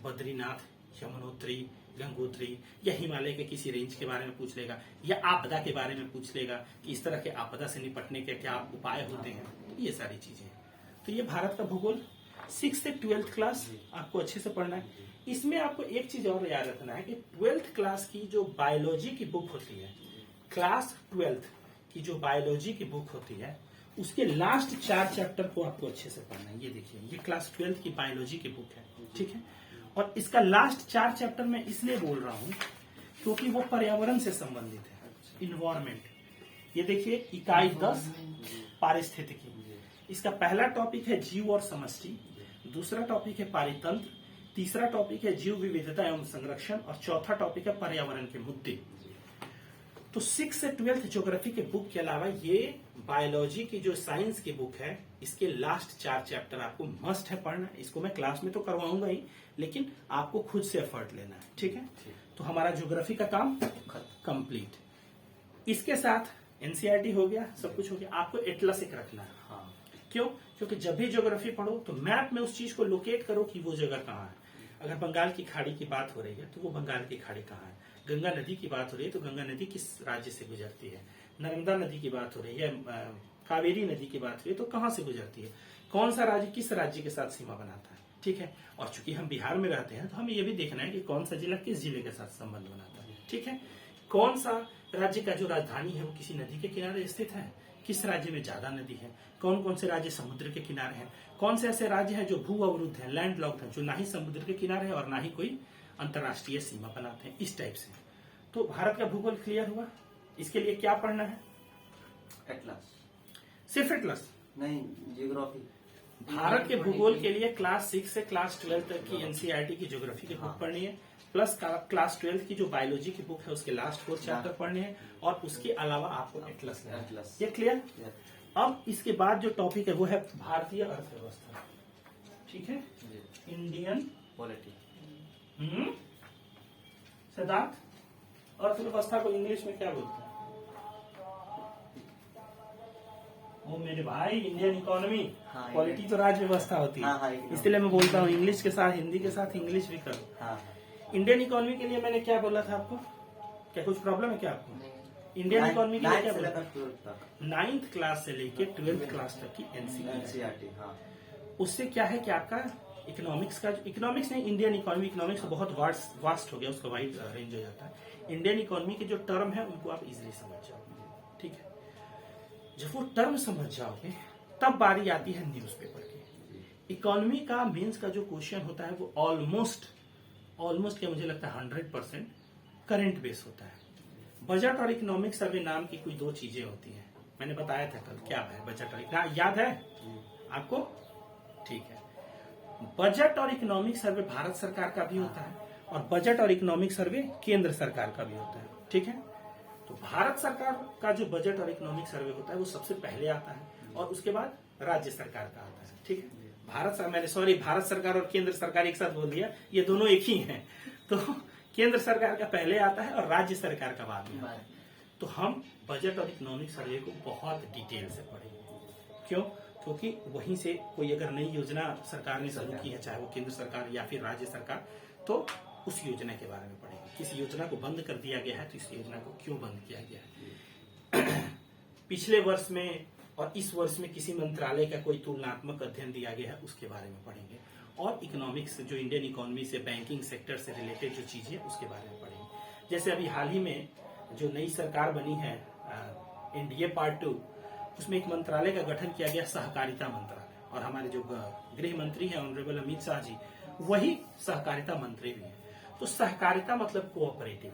बद्रीनाथ, यमुनोत्री, गंगोत्री या हिमालय के किसी रेंज के बारे में पूछ लेगा, या आपदा के बारे में पूछ लेगा कि इस तरह के आपदा से निपटने के क्या उपाय होते हैं। तो ये सारी चीजें, तो ये भारत का भूगोल 6 से 12th क्लास आपको अच्छे से पढ़ना है। इसमें आपको एक चीज और याद रखना है कि 12th क्लास की जो बायोलॉजी की बुक होती है, क्लास 12th की जो बायोलॉजी की बुक होती है, उसके लास्ट 4 चैप्टर को आपको अच्छे से पढ़ना है। ये देखिए, ये क्लास 12th की बायोलॉजी की बुक है। ठीक है, और इसका लास्ट 4 चैप्टर मैं इसलिए बोल रहा हूं क्योंकि वो पर्यावरण से संबंधित है, इन्वायरमेंट। ये देखिए, इकाई 10 पारिस्थितिकी। इसका पहला टॉपिक है जीव और समष्टि, दूसरा टॉपिक है पारितंत्र, तीसरा टॉपिक है जीव विविधता एवं संरक्षण, और चौथा टॉपिक है पर्यावरण के मुद्दे। तो 6 से 12th ज्योग्राफी के बुक के अलावा ये बायोलॉजी की जो साइंस की बुक है, इसके लास्ट 4 चैप्टर आपको मस्ट है पढ़ना। इसको मैं क्लास में तो करवाऊंगा ही, लेकिन आपको खुद से एफर्ट लेना है। ठीक है, तो हमारा ज्योग्राफी का काम कंप्लीट। इसके साथ एनसीईआरटी हो गया, सब कुछ हो गया। आपको एटलस एक रखना है। हाँ। क्यों? क्योंकि जब भी ज्योग्राफी पढ़ो तो मैप में उस चीज को लोकेट करो कि वो जगह कहाँ है। अगर बंगाल की खाड़ी की बात हो रही है तो वो बंगाल की खाड़ी कहाँ है, गंगा नदी की बात हो रही है तो गंगा नदी किस राज्य से गुजरती है, नर्मदा नदी की बात हो रही है, कावेरी नदी की बात हो रही है तो कहाँ से गुजरती है, कौन सा राज्य किस राज्य के साथ सीमा बनाता है। ठीक है, और चूंकि हम बिहार में रहते हैं तो हमें ये भी देखना है कि कौन सा जिला किस जिले के साथ संबंध बनाता है। ठीक है, कौन सा राज्य का जो राजधानी है वो किसी नदी के किनारे स्थित है, किस राज्य में ज्यादा नदी है, कौन कौन से राज्य समुद्र के किनारे हैं, कौन से ऐसे राज्य हैं जो भू अवरुद्ध है, लैंड लॉक्ड है, जो ना ही समुद्र के किनारे है और ना ही कोई अंतर्राष्ट्रीय सीमा बनाते हैं, इस टाइप से। तो भारत का भूगोल क्लियर हुआ। इसके लिए क्या पढ़ना है? एटलस, सिर्फ एटलस नहीं ज्योग्राफी। भारत के भूगोल के लिए क्लास 6 से क्लास 12 तक की एनसीईआरटी की ज्योग्राफी की बुक पढ़नी है, प्लस क्लास 12 की जो बायोलॉजी की बुक है उसके लास्ट 4 चैप्टर पढ़ने हैं, और उसके अलावा आपको एटलस लेना है। ये क्लियर? अब इसके बाद जो टॉपिक है वो है भारतीय अर्थव्यवस्था। ठीक है, इंडियन पॉलिटी। सिद्धार्थ, अर्थव्यवस्था को इंग्लिश में क्या बोलते हैं? वो मेरे भाई, इंडियन इकोनॉमी। हाँ, पॉलिटी तो राज्य व्यवस्था होती है। हाँ, इसलिए मैं बोलता हूँ इंग्लिश के साथ हिंदी के साथ इंग्लिश भी करो। हाँ। इंडियन इकोनॉमी के लिए मैंने क्या बोला था आपको? क्या कुछ प्रॉब्लम है क्या आपको? इंडियन इकोनॉमी के लिए क्या बोला? 9th क्लास से लेके 12th क्लास तक की एनसीईआरटी। हाँ। उससे क्या है कि आपका इकोनॉमिक्स का, इकोनॉमिक्स नहीं, इंडियन इकोनॉमी, इकोनॉमिक्स तो बहुत वास्ट हो गया, उसका वाइड रेंज हो जाता है। इंडियन इकोनॉमी के जो टर्म है उनको आप इजिली समझ जाओगे। ठीक है, जब वो टर्म समझ जाओगे तब बारी आती है न्यूज़पेपर की। इकोनॉमी का मेंस का जो क्वेश्चन होता है वो ऑलमोस्ट क्या मुझे लगता है 100% करंट बेस होता है। बजट और इकोनॉमिक सर्वे नाम की कोई 2 चीजें होती हैं, मैंने बताया था कल। क्या है बजट और याद है आपको? ठीक है, बजट और इकोनॉमिक सर्वे भारत सरकार का भी होता है और बजट और इकोनॉमिक सर्वे केंद्र सरकार का भी होता है। ठीक है, तो भारत सरकार का जो बजट और इकोनॉमिक सर्वे होता है वो सबसे पहले आता है और उसके बाद राज्य सरकार का आता है। ठीक है, भारत सरकार और केंद्र सरकार एक साथ बोल दिया, ये दोनों एक ही हैं। तो केंद्र सरकार का पहले आता है और राज्य सरकार का बाद में आता है। तो हम बजट और इकोनॉमिक सर्वे को बहुत डिटेल से पढ़ेंगे। क्यों? क्योंकि वहीं से कोई अगर नई योजना सरकार ने शुरू की है, चाहे वो केंद्र सरकार या फिर राज्य सरकार, तो उस योजना के बारे में पढ़ेंगे। किसी योजना को बंद कर दिया गया है तो इस योजना को क्यों बंद किया गया है, पिछले वर्ष में और इस वर्ष में किसी मंत्रालय का कोई तुलनात्मक अध्ययन दिया गया है उसके बारे में पढ़ेंगे, और इकोनॉमिक्स जो इंडियन इकोनॉमी से, बैंकिंग सेक्टर से रिलेटेड जो चीजें उसके बारे में पढ़ेंगे। जैसे अभी हाल ही में जो नई सरकार बनी है एनडीए पार्ट 2, उसमें एक मंत्रालय का गठन किया गया, सहकारिता मंत्रालय, और हमारे जो गृह मंत्री हैं ऑनरेबल अमित शाह जी, वही सहकारिता मंत्री भी हैं। तो सहकारिता मतलब कोऑपरेटिव।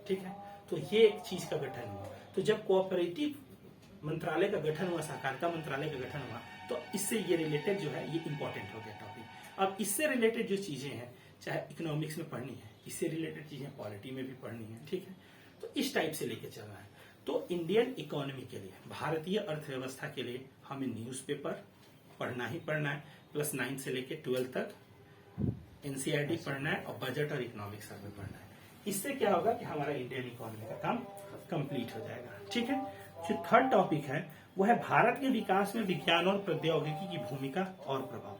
ठीक है, तो ये एक चीज का गठन हुआ। तो जब कोऑपरेटिव मंत्रालय का गठन हुआ, सहकारिता मंत्रालय का गठन हुआ, तो इससे ये रिलेटेड जो है ये इंपॉर्टेंट हो गया टॉपिक। अब इससे रिलेटेड जो चीजें हैं, चाहे इकोनॉमिक्स में पढ़नी है, इससे रिलेटेड चीजें पॉलिटी में भी पढ़नी है, ठीक है, तो इस टाइप से लेके चलना है। तो इंडियन इकोनॉमी के लिए, भारतीय अर्थव्यवस्था के लिए हमें न्यूज़पेपर पढ़ना ही पढ़ना है, प्लस 9 से लेके 12 तक एनसीईआरटी पढ़ना है और बजट और इकोनॉमिक सर्वे पढ़ना है। इससे क्या होगा कि हमारा इंडियन इकोनॉमी का काम कंप्लीट हो जाएगा, ठीक है। जो थर्ड टॉपिक है वो है भारत के विकास में विज्ञान और प्रौद्योगिकी की भूमिका और प्रभाव।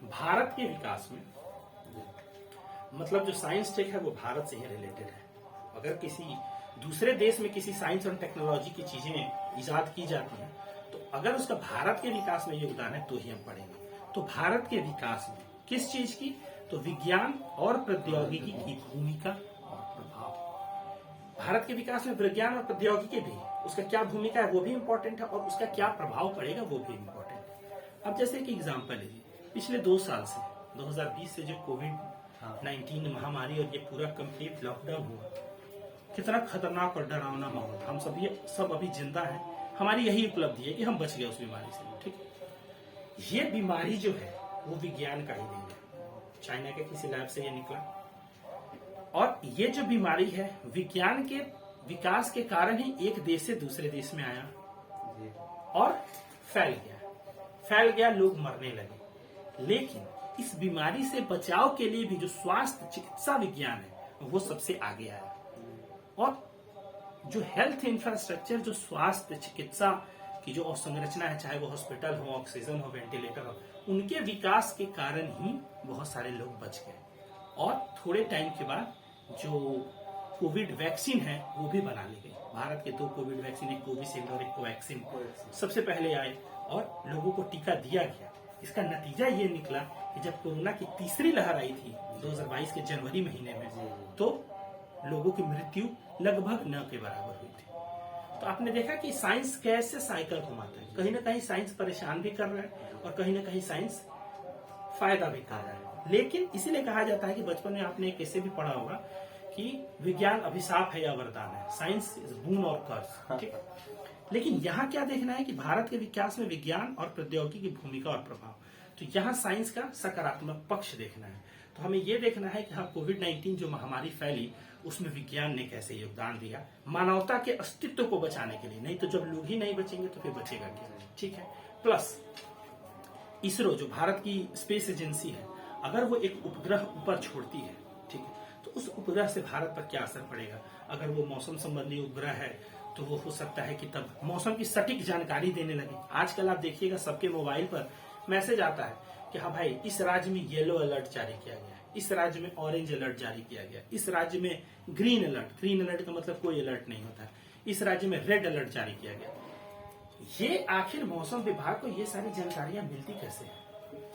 भारत के विकास में मतलब जो साइंस टेक है वो भारत से ही रिलेटेड है। अगर किसी दूसरे देश में किसी साइंस और टेक्नोलॉजी की चीजें इजाद की जाती हैं, तो अगर उसका भारत के विकास में योगदान है तो ही हम पढ़ेंगे। तो भारत के विकास में किस चीज की, तो विज्ञान और प्रौद्योगिकी की भूमिका और प्रभाव। भारत के विकास में विज्ञान और प्रौद्योगिकी भी, उसका क्या भूमिका है वो भी इंपॉर्टेंट है, और उसका क्या प्रभाव पड़ेगा वो भी इंपॉर्टेंट है। अब जैसे कि एग्जांपल लीजिए, पिछले 2 साल से 2020 से जो कोविड-19 महामारी और ये पूरा कंप्लीट लॉकडाउन हुआ, कितना खतरनाक और डरावना माहौल था। हम सब अभी जिंदा हैं, हमारी यही उपलब्धि है कि हम बच गए उस बीमारी से, ठीक। ये बीमारी जो है वो विज्ञान का ही देन है, चाइना के किसी लैब से ये निकला, और ये जो बीमारी है विज्ञान के विकास के कारण ही एक देश से दूसरे देश में आया और फैल गया, लोग मरने लगे। लेकिन इस बीमारी से बचाव के लिए भी जो स्वास्थ्य चिकित्सा विज्ञान है वो सबसे आगे आया, और जो हेल्थ इंफ्रास्ट्रक्चर, जो स्वास्थ्य चिकित्सा की जो अवसंरचना है, चाहे वो हॉस्पिटल हो, ऑक्सीजन हो, वेंटिलेटर हो, उनके विकास के कारण ही बहुत सारे लोग बच गए। और थोड़े टाइम के बाद जो कोविड वैक्सीन है वो भी बना ली गई। भारत के 2 कोविड वैक्सीन, एक कोविशील्ड और एक कोवैक्सीन सबसे पहले आए और लोगों को टीका दिया गया। इसका नतीजा ये निकला कि जब कोरोना की तीसरी लहर आई थी 2022 के जनवरी महीने में, तो लोगों की मृत्यु लगभग 9 के बराबर हुई थी। तो आपने देखा कि साइंस कैसे साइकिल घुमाता है, कहीं ना कहीं साइंस परेशान भी कर रहा है और कहीं ना कहीं साइंस फायदा भी कर रहा है। लेकिन इसीलिए कहा जाता है कि बचपन में आपने कैसे भी पढ़ा होगा कि विज्ञान अभिशाप है या वरदान है, साइंस इज बून और कर्स, ठीक। लेकिन यहाँ क्या देखना है कि भारत के विकास में विज्ञान और प्रौद्योगिकी की भूमिका और प्रभाव, तो यहाँ साइंस का सकारात्मक पक्ष देखना है। तो हमें ये देखना है कि हाँ, कोविड-19 जो महामारी फैली उसमें विज्ञान ने कैसे योगदान दिया मानवता के अस्तित्व को बचाने के लिए। नहीं तो जब लोग ही नहीं बचेंगे तो फिर बचेगा क्या, ठीक है। प्लस इसरो जो भारत की स्पेस एजेंसी है, अगर वो एक उपग्रह ऊपर छोड़ती है, ठीक है, तो उस उपग्रह से भारत पर क्या असर पड़ेगा। अगर वो मौसम संबंधी उपग्रह है तो वो हो सकता है कि तब मौसम की सटीक जानकारी देने लगे। आजकल आप देखिएगा सबके मोबाइल पर मैसेज आता है कि हाँ भाई, इस राज्य में येलो अलर्ट जारी किया गया है, इस राज्य में ऑरेंज अलर्ट जारी किया गया, इस राज्य में ग्रीन अलर्ट का मतलब कोई अलर्ट नहीं होता है, इस राज्य में रेड अलर्ट जारी किया गया। ये आखिर मौसम विभाग को ये सारी जानकारियां मिलती कैसे है?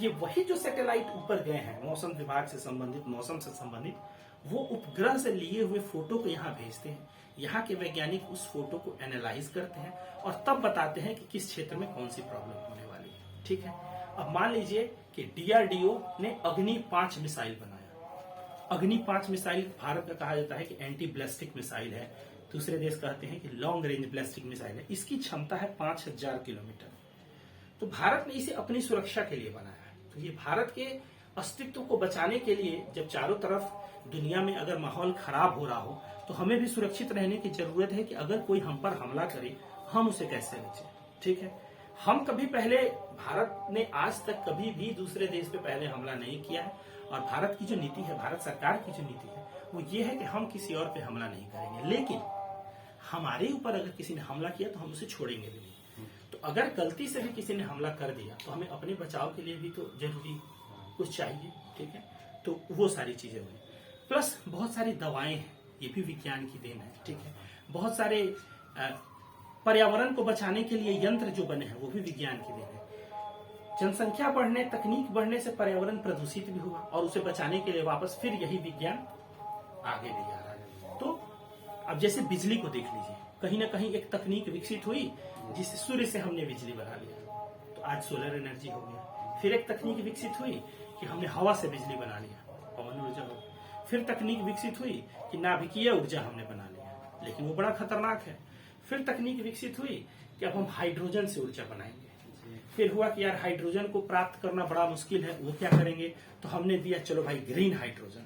ये वही जो सैटेलाइट ऊपर गए हैं मौसम विभाग से संबंधित, मौसम से संबंधित, वो उपग्रह से लिए हुए फोटो को यहाँ भेजते हैं। यहाँ के वैज्ञानिक उस फोटो को एनालाइज करते हैं और तब बताते हैं कि किस क्षेत्र में कौन सी प्रॉब्लम होने वाली है, ठीक है। अब मान लीजिए कि डीआरडीओ ने अग्नि 5 मिसाइल बनाया। अग्नि 5 मिसाइल भारत का कहा जाता है कि एंटी बैलिस्टिक मिसाइल है, दूसरे देश कहते हैं कि लॉन्ग रेंज बैलिस्टिक मिसाइल है। इसकी क्षमता है 5000 किलोमीटर। तो भारत ने इसे अपनी सुरक्षा के लिए बनाया है। तो ये भारत के अस्तित्व को बचाने के लिए, जब चारों तरफ दुनिया में अगर माहौल खराब हो रहा हो तो हमें भी सुरक्षित रहने की जरूरत है कि अगर कोई हम पर हमला करे हम उसे कैसे बचें, ठीक है। हम कभी पहले, भारत ने आज तक कभी भी दूसरे देश पे पहले हमला नहीं किया है, और भारत की जो नीति है, भारत सरकार की जो नीति है वो ये है कि हम किसी और पे हमला नहीं करेंगे, लेकिन हमारे ऊपर अगर किसी ने हमला किया तो हम उसे छोड़ेंगे भी नहीं। तो अगर गलती से भी किसी ने हमला कर दिया तो हमें अपने बचाव के लिए भी तो जरूरी कुछ चाहिए, ठीक है। तो वो सारी चीजें हुई, प्लस बहुत सारी दवाएं हैं, ये भी विज्ञान की देन है, ठीक है। बहुत सारे पर्यावरण को बचाने के लिए यंत्र जो बने हैं वो भी विज्ञान की देन है। जनसंख्या बढ़ने, तकनीक बढ़ने से पर्यावरण प्रदूषित भी हुआ और उसे बचाने के लिए वापस फिर यही विज्ञान आगे ले जा रहा है। तो अब जैसे बिजली को देख लीजिए, कहीं ना कहीं एक तकनीक विकसित हुई जिससे सूर्य से हमने बिजली बना लिया, तो आज सोलर एनर्जी हो गया। फिर एक तकनीक विकसित हुई कि हमने हवा से बिजली बना लिया, पवन ऊर्जा हो। फिर तकनीक विकसित हुई कि नाभिकीय ऊर्जा हमने बना लिया, लेकिन वो बड़ा खतरनाक है। फिर तकनीक विकसित हुई कि अब हम हाइड्रोजन से ऊर्जा बनाएंगे। फिर हुआ कि यार हाइड्रोजन को प्राप्त करना बड़ा मुश्किल है, वो क्या करेंगे, तो हमने दिया चलो भाई ग्रीन हाइड्रोजन।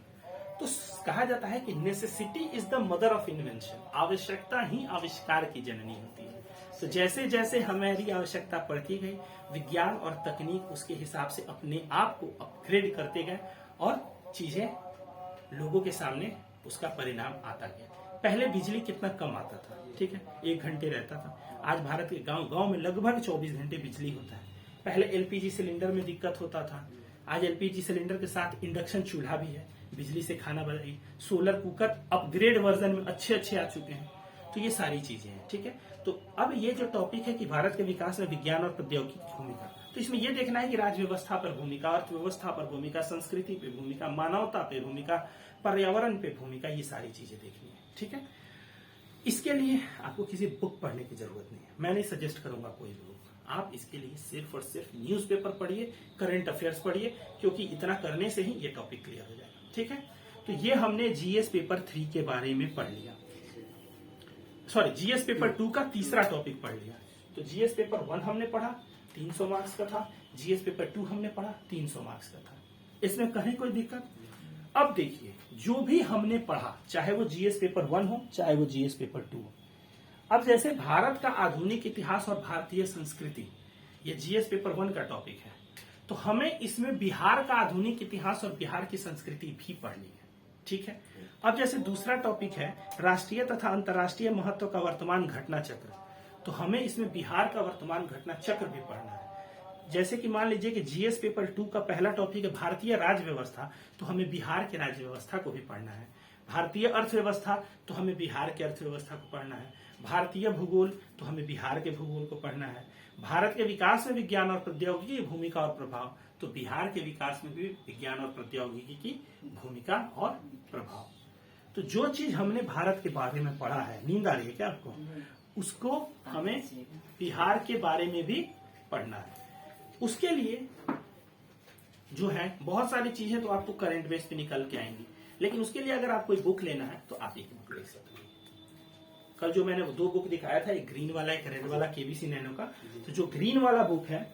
तो कहा जाता है कि necessity is the mother of invention, आवश्यकता ही आविष्कार की जननी होती है। तो जैसे जैसे हमारी आवश्यकता बढ़ती गई, विज्ञान और तकनीक उसके हिसाब से अपने आप को अपग्रेड करते गए और चीजें लोगों के सामने उसका परिणाम आता गया। पहले बिजली कितना कम आता था, ठीक है, 1 घंटे रहता था। आज भारत के गांव गांव में लगभग 24 घंटे बिजली होता है। पहले एलपीजी सिलेंडर में दिक्कत होता था, आज एलपीजी सिलेंडर के साथ इंडक्शन चूल्हा भी है, बिजली से खाना बनाई, सोलर कुकर अपग्रेड वर्जन में अच्छे आ चुके हैं। तो ये सारी चीजें हैं, ठीक है। तो अब ये जो टॉपिक है कि भारत के विकास में विज्ञान और प्रौद्योगिकी की भूमिका, तो इसमें ये देखना है कि राज्य व्यवस्था पर भूमिका, अर्थव्यवस्था पर भूमिका, संस्कृति पे भूमिका, मानवता पे भूमिका, पर्यावरण पे भूमिका, ये सारी चीजें देखनी है, ठीक है। इसके लिए आपको किसी बुक पढ़ने की जरूरत नहीं है, मैं नहीं सजेस्ट करूंगा कोई भी बुक। आप इसके लिए सिर्फ और सिर्फ न्यूज़पेपर पढ़िए, करंट अफेयर्स पढ़िए, क्योंकि इतना करने से ही ये टॉपिक क्लियर हो जाएगा, ठीक है। तो ये हमने जीएस पेपर 3 के बारे में पढ़ लिया, सॉरी जीएस पेपर 2 का तीसरा टॉपिक पढ़ लिया। तो जीएस पेपर 1 हमने पढ़ा, 300 मार्क्स का था, जीएस पेपर 2 हमने पढ़ा, 300 मार्क्स का था। इसमें कहीं कोई दिक्कत? अब देखिए, जो भी हमने पढ़ा, चाहे वो जीएस पेपर 1 हो, चाहे वो जीएस पेपर 2 हो, अब जैसे भारत का आधुनिक इतिहास और भारतीय संस्कृति, ये जीएस पेपर 1 का टॉपिक है, तो हमें इसमें बिहार का आधुनिक इतिहास और बिहार की संस्कृति भी पढ़नी है, ठीक है। अब जैसे दूसरा टॉपिक है राष्ट्रीय तथा अंतर्राष्ट्रीय महत्व का वर्तमान घटना चक्र, तो हमें इसमें बिहार का वर्तमान घटना चक्र भी पढ़ना है। जैसे कि मान लीजिए कि जीएस पेपर 2 का पहला टॉपिक है भारतीय राज्य व्यवस्था, तो हमें बिहार के राज्य व्यवस्था को भी पढ़ना है। भारतीय अर्थव्यवस्था, तो हमें बिहार के अर्थव्यवस्था को पढ़ना है। भारतीय भूगोल, तो हमें बिहार के भूगोल को पढ़ना है। भारत के विकास में विज्ञान और प्रौद्योगिकी की भूमिका और प्रभाव, तो बिहार के विकास में भी विज्ञान और प्रौद्योगिकी की भूमिका और प्रभाव। तो जो चीज हमने भारत के बारे में पढ़ा है, नींद आ रही है क्या आपको, उसको हमें बिहार के बारे में भी पढ़ना है। उसके लिए जो है बहुत सारी चीजें तो आपको करंट बेस पे निकल के आएंगी, लेकिन उसके लिए अगर आप कोई बुक लेना है तो आप एक बुक ले सकते हैं। कल जो मैंने 2 बुक दिखाया था, एक ग्रीन वाला एक रेड वाला, केबीसी नैनो का। तो जो ग्रीन वाला बुक है,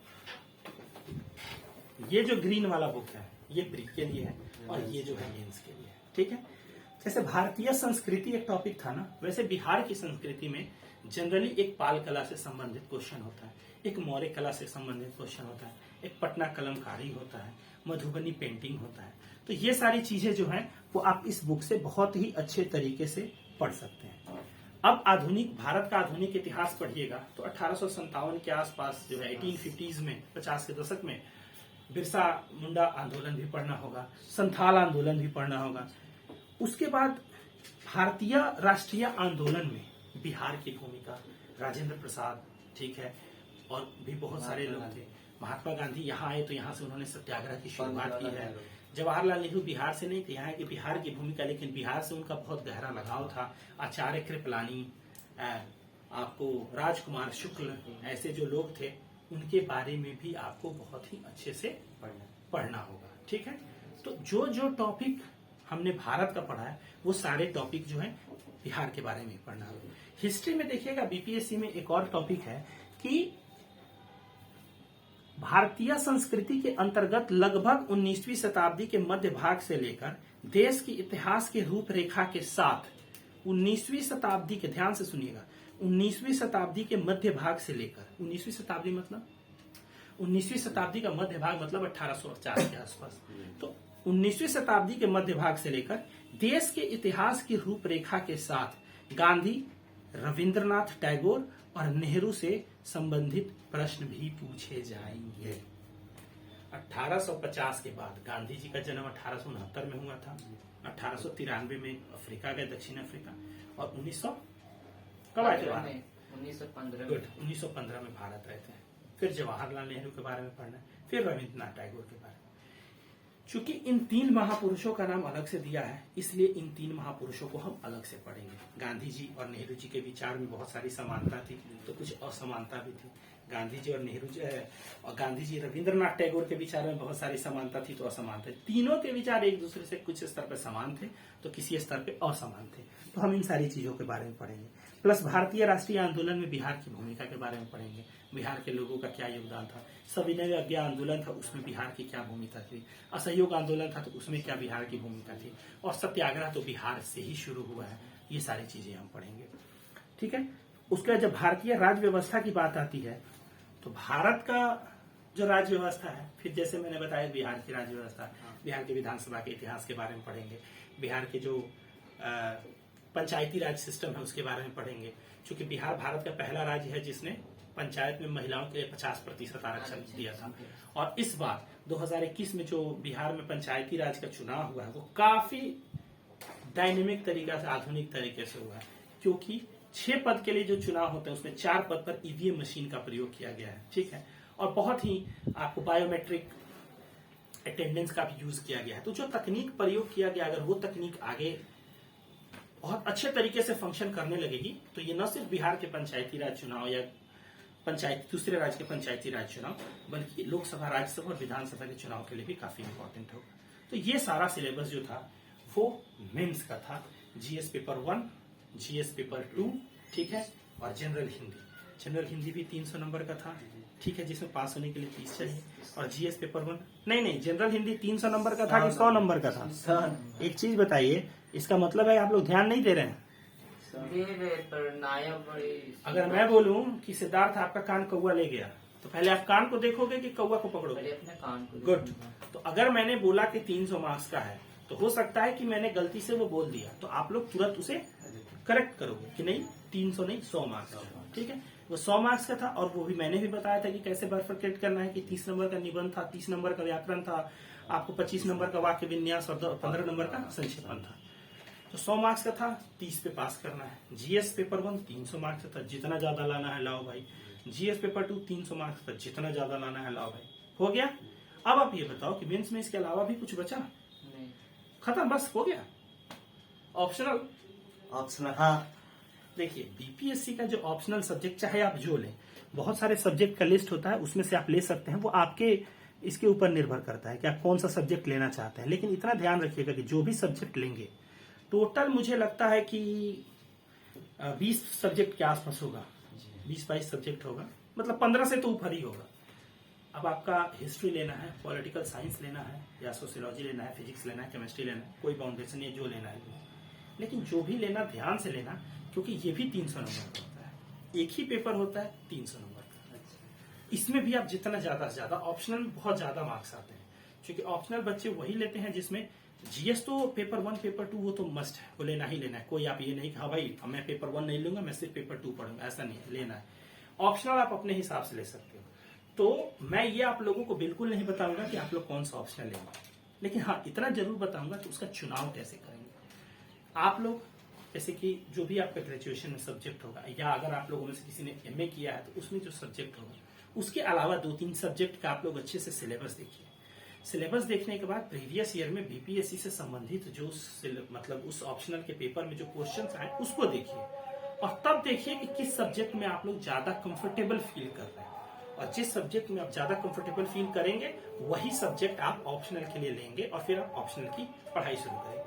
ये जो ग्रीन वाला बुक है, ये प्री के लिए है और ये जो है मेंस के लिए है, ठीक है। जैसे भारतीय संस्कृति एक टॉपिक था ना, वैसे बिहार की संस्कृति में जनरली एक पाल कला से संबंधित क्वेश्चन होता है, एक मौर्य कला से संबंधित क्वेश्चन होता है, एक पटना कलमकारी होता है, मधुबनी पेंटिंग होता है। तो ये सारी चीजें जो हैं वो आप इस बुक से बहुत ही अच्छे तरीके से पढ़ सकते हैं। अब आधुनिक भारत का आधुनिक इतिहास पढ़िएगा तो 1857 के आसपास जो है 1850s में, 50 के दशक में बिरसा मुंडा आंदोलन भी पढ़ना होगा, संथाल आंदोलन भी पढ़ना होगा। उसके बाद भारतीय राष्ट्रीय आंदोलन में बिहार की भूमिका, राजेंद्र प्रसाद, ठीक है, और भी बहुत सारे लोग थे। महात्मा गांधी यहाँ आए तो यहाँ से उन्होंने सत्याग्रह की शुरुआत की है। जवाहरलाल नेहरू बिहार से नहीं थे, यहाँ की बिहार की भूमिका, लेकिन बिहार से उनका बहुत गहरा लगाव था। आचार्य कृपलानी, आपको राजकुमार शुक्ल, ऐसे जो लोग थे, उनके बारे में भी आपको बहुत ही अच्छे से पढ़ना होगा, ठीक है। तो जो जो टॉपिक हमने भारत का पढ़ा है वो सारे टॉपिक जो है बिहार के बारे में पढ़ना होगा। हिस्ट्री में देखिएगा, बीपीएससी में एक और टॉपिक है कि भारतीय संस्कृति के अंतर्गत लगभग 19वीं शताब्दी के मध्य भाग से लेकर देश की इतिहास की रूपरेखा के साथ 19वीं शताब्दी के, ध्यान से सुनिएगा, 19वीं शताब्दी के मध्य भाग से लेकर, 19वीं शताब्दी मतलब 19वीं शताब्दी का मध्य भाग मतलब 1850 के आसपास, तो 19वीं शताब्दी के मध्य भाग से लेकर देश के इतिहास की रूपरेखा के साथ गांधी, रविंद्रनाथ टैगोर और नेहरू से संबंधित प्रश्न भी पूछे जाएंगे। 1850 के बाद गांधी जी का जन्म 1869 में हुआ था, 1893 में अफ्रीका गए, दक्षिण अफ्रीका, और 1900 कब आए थे भारत? 1915 में भारत आए थे। फिर जवाहरलाल नेहरू के बारे में पढ़ना, फिर रविंद्रनाथ टैगोर के बारे में। चूंकि इन 3 महापुरुषों का नाम अलग से दिया है, इसलिए इन 3 महापुरुषों को हम अलग से पढ़ेंगे। गांधी जी और नेहरू जी के विचार में बहुत सारी समानता थी, तो कुछ असमानता भी थी। गांधी जी और नेहरू जी और गांधी जी रविंद्रनाथ टैगोर के विचार में बहुत सारी समानता थी तो असमानता, तीनों के विचार एक दूसरे से कुछ स्तर पर समान थे तो किसी स्तर पे असमान थे। तो हम इन सारी चीजों के बारे में पढ़ेंगे। प्लस भारतीय राष्ट्रीय आंदोलन में बिहार की भूमिका के बारे में पढ़ेंगे, बिहार के लोगों का क्या योगदान था, सविनय अवज्ञा आंदोलन था उसमें बिहार की क्या भूमिका थी, असहयोग आंदोलन था तो उसमें क्या बिहार की भूमिका थी, और सत्याग्रह तो बिहार से ही शुरू हुआ है। ये सारी चीजें हम पढ़ेंगे, ठीक है। उसके बाद जब भारतीय राज्य व्यवस्था की बात आती है तो भारत का जो राज्य व्यवस्था है, फिर जैसे मैंने बताया बिहार की राज्य व्यवस्था, बिहार के विधानसभा के इतिहास के बारे में पढ़ेंगे, बिहार के जो पंचायती राज सिस्टम है उसके बारे में पढ़ेंगे, क्योंकि बिहार भारत का पहला राज्य है जिसने पंचायत में महिलाओं के लिए 50% आरक्षण दिया था। और इस बार 2021 में जो बिहार में पंचायती राज का चुनाव हुआ है वो काफी डायनेमिक तरीका से, आधुनिक तरीके से हुआ है, क्योंकि 6 पद के लिए जो चुनाव होते हैं उसमें 4 पद पर ईवीएम मशीन का प्रयोग किया गया है, ठीक है। और बहुत ही आपको बायोमेट्रिक अटेंडेंस का भी यूज किया गया है। तो जो तकनीक प्रयोग किया गया, अगर वो तकनीक आगे बहुत अच्छे तरीके से फंक्शन करने लगेगी तो ये न सिर्फ बिहार के पंचायती राज चुनाव या दूसरे राज्य के पंचायती राज चुनाव, बल्कि लोकसभा, राज्यसभा और विधानसभा के चुनाव के लिए भी काफी इंपॉर्टेंट होगा। तो ये सारा सिलेबस जो था वो मेंस का था, जीएस पेपर 1, जीएस पेपर 2, ठीक है, और जनरल हिंदी। जनरल हिंदी भी 300 नंबर का था, ठीक है, जिसमें पास होने के लिए 30 चाहिए। और जीएस पेपर 1 नहीं, जनरल हिंदी 300 नंबर का था कि 100 नंबर का था? एक चीज बताइए, इसका मतलब है आप लोग ध्यान नहीं दे रहे हैं। पर नायब अगर मैं बोलूं कि सिद्धार्थ आपका कान कौवा ले गया तो पहले आप कान को देखोगे कि कौवा को पकड़ोगे? अपने कान को गुड। तो अगर मैंने बोला कि 300 मार्क्स का है तो हो सकता है कि मैंने गलती से वो बोल दिया, तो आप लोग तुरंत उसे करेक्ट करोगे कि नहीं 300 नहीं 100 मार्क्स, ठीक है। वो 100 मार्क्स का था और वो भी मैंने भी बताया था कि कैसे बर्फिकेट करना है, कि 30 नंबर का निबंध था, 30 नंबर का व्याकरण था, आपको 25 नंबर का वाक्य विन्यास और 15 नंबर का संक्षेपण था। तो 100 मार्क्स का था, 30 पे पास करना है। जीएस पेपर 1 300 मार्क्स का था, जितना ज्यादा लाना है लाओ भाई। जीएस पेपर 2 300 मार्क्स का, जितना ज्यादा लाना है लाओ भाई। हो गया। अब आप ये बताओ कि मेंस में इसके अलावा भी कुछ बचा? नहीं। खत्म, बस हो गया। ऑप्शनल, हाँ। देखिए बीपीएससी का जो ऑप्शनल सब्जेक्ट चाहे आप जो लें, बहुत सारे सब्जेक्ट का लिस्ट होता है, उसमें से आप ले सकते हैं, वो आपके इसके ऊपर निर्भर करता है कि आप कौन सा सब्जेक्ट लेना चाहते हैं। लेकिन इतना ध्यान रखिएगा कि जो भी सब्जेक्ट लेंगे टोटल मुझे लगता है कि 20 सब्जेक्ट के आसपास होगा, 20-22 सब्जेक्ट होगा, मतलब 15 से तो ऊपर ही होगा। अब आपका हिस्ट्री लेना है, पॉलिटिकल साइंस लेना है, या सोशियोलॉजी लेना है, फिजिक्स लेना है, केमिस्ट्री लेना है, कोई बाउंडेशन नहीं, जो लेना है। लेकिन जो भी लेना ध्यान से लेना, क्योंकि ये भी 300 नंबर का होता है, एक ही पेपर होता है 300 नंबर का। इसमें भी आप जितना ज्यादा से ज्यादा, ऑप्शनल में बहुत ज्यादा मार्क्स आते हैं, क्योंकि ऑप्शनल बच्चे वही लेते हैं जिसमें जीएस तो पेपर 1 पेपर 2 वो तो मस्ट है, वो लेना ही लेना है। कोई आप ये नहीं कि हाँ भाई मैं पेपर 1 नहीं लूंगा, मैं सिर्फ पेपर 2 पढ़ूंगा, ऐसा नहीं है, लेना है। ऑप्शनल आप अपने हिसाब से ले सकते हो। तो मैं ये आप लोगों को बिल्कुल नहीं बताऊंगा कि आप लोग कौन सा ऑप्शनल लेंगे, लेकिन हाँ इतना जरूर बताऊंगा कि उसका चुनाव कैसे करेंगे आप लोग। जैसे कि जो भी आपका ग्रेजुएशन में सब्जेक्ट होगा, या अगर आप लोगों में से किसी ने एमए किया है तो उसमें जो सब्जेक्ट होगा, उसके अलावा 2-3 सब्जेक्ट का आप लोग अच्छे से सिलेबस देखिए। सिलेबस देखने के बाद प्रीवियस ईयर में बीपीएससी से संबंधित जो मतलब उस ऑप्शनल के पेपर में जो क्वेश्चंस आए उसको देखिए, और तब देखिए कि किस सब्जेक्ट में आप लोग ज्यादा कंफर्टेबल फील कर रहे हैं, और जिस सब्जेक्ट में आप ज्यादा कंफर्टेबल फील करेंगे वही सब्जेक्ट आप ऑप्शनल के लिए लेंगे, और फिर आप ऑप्शनल की पढ़ाई शुरू करेंगे।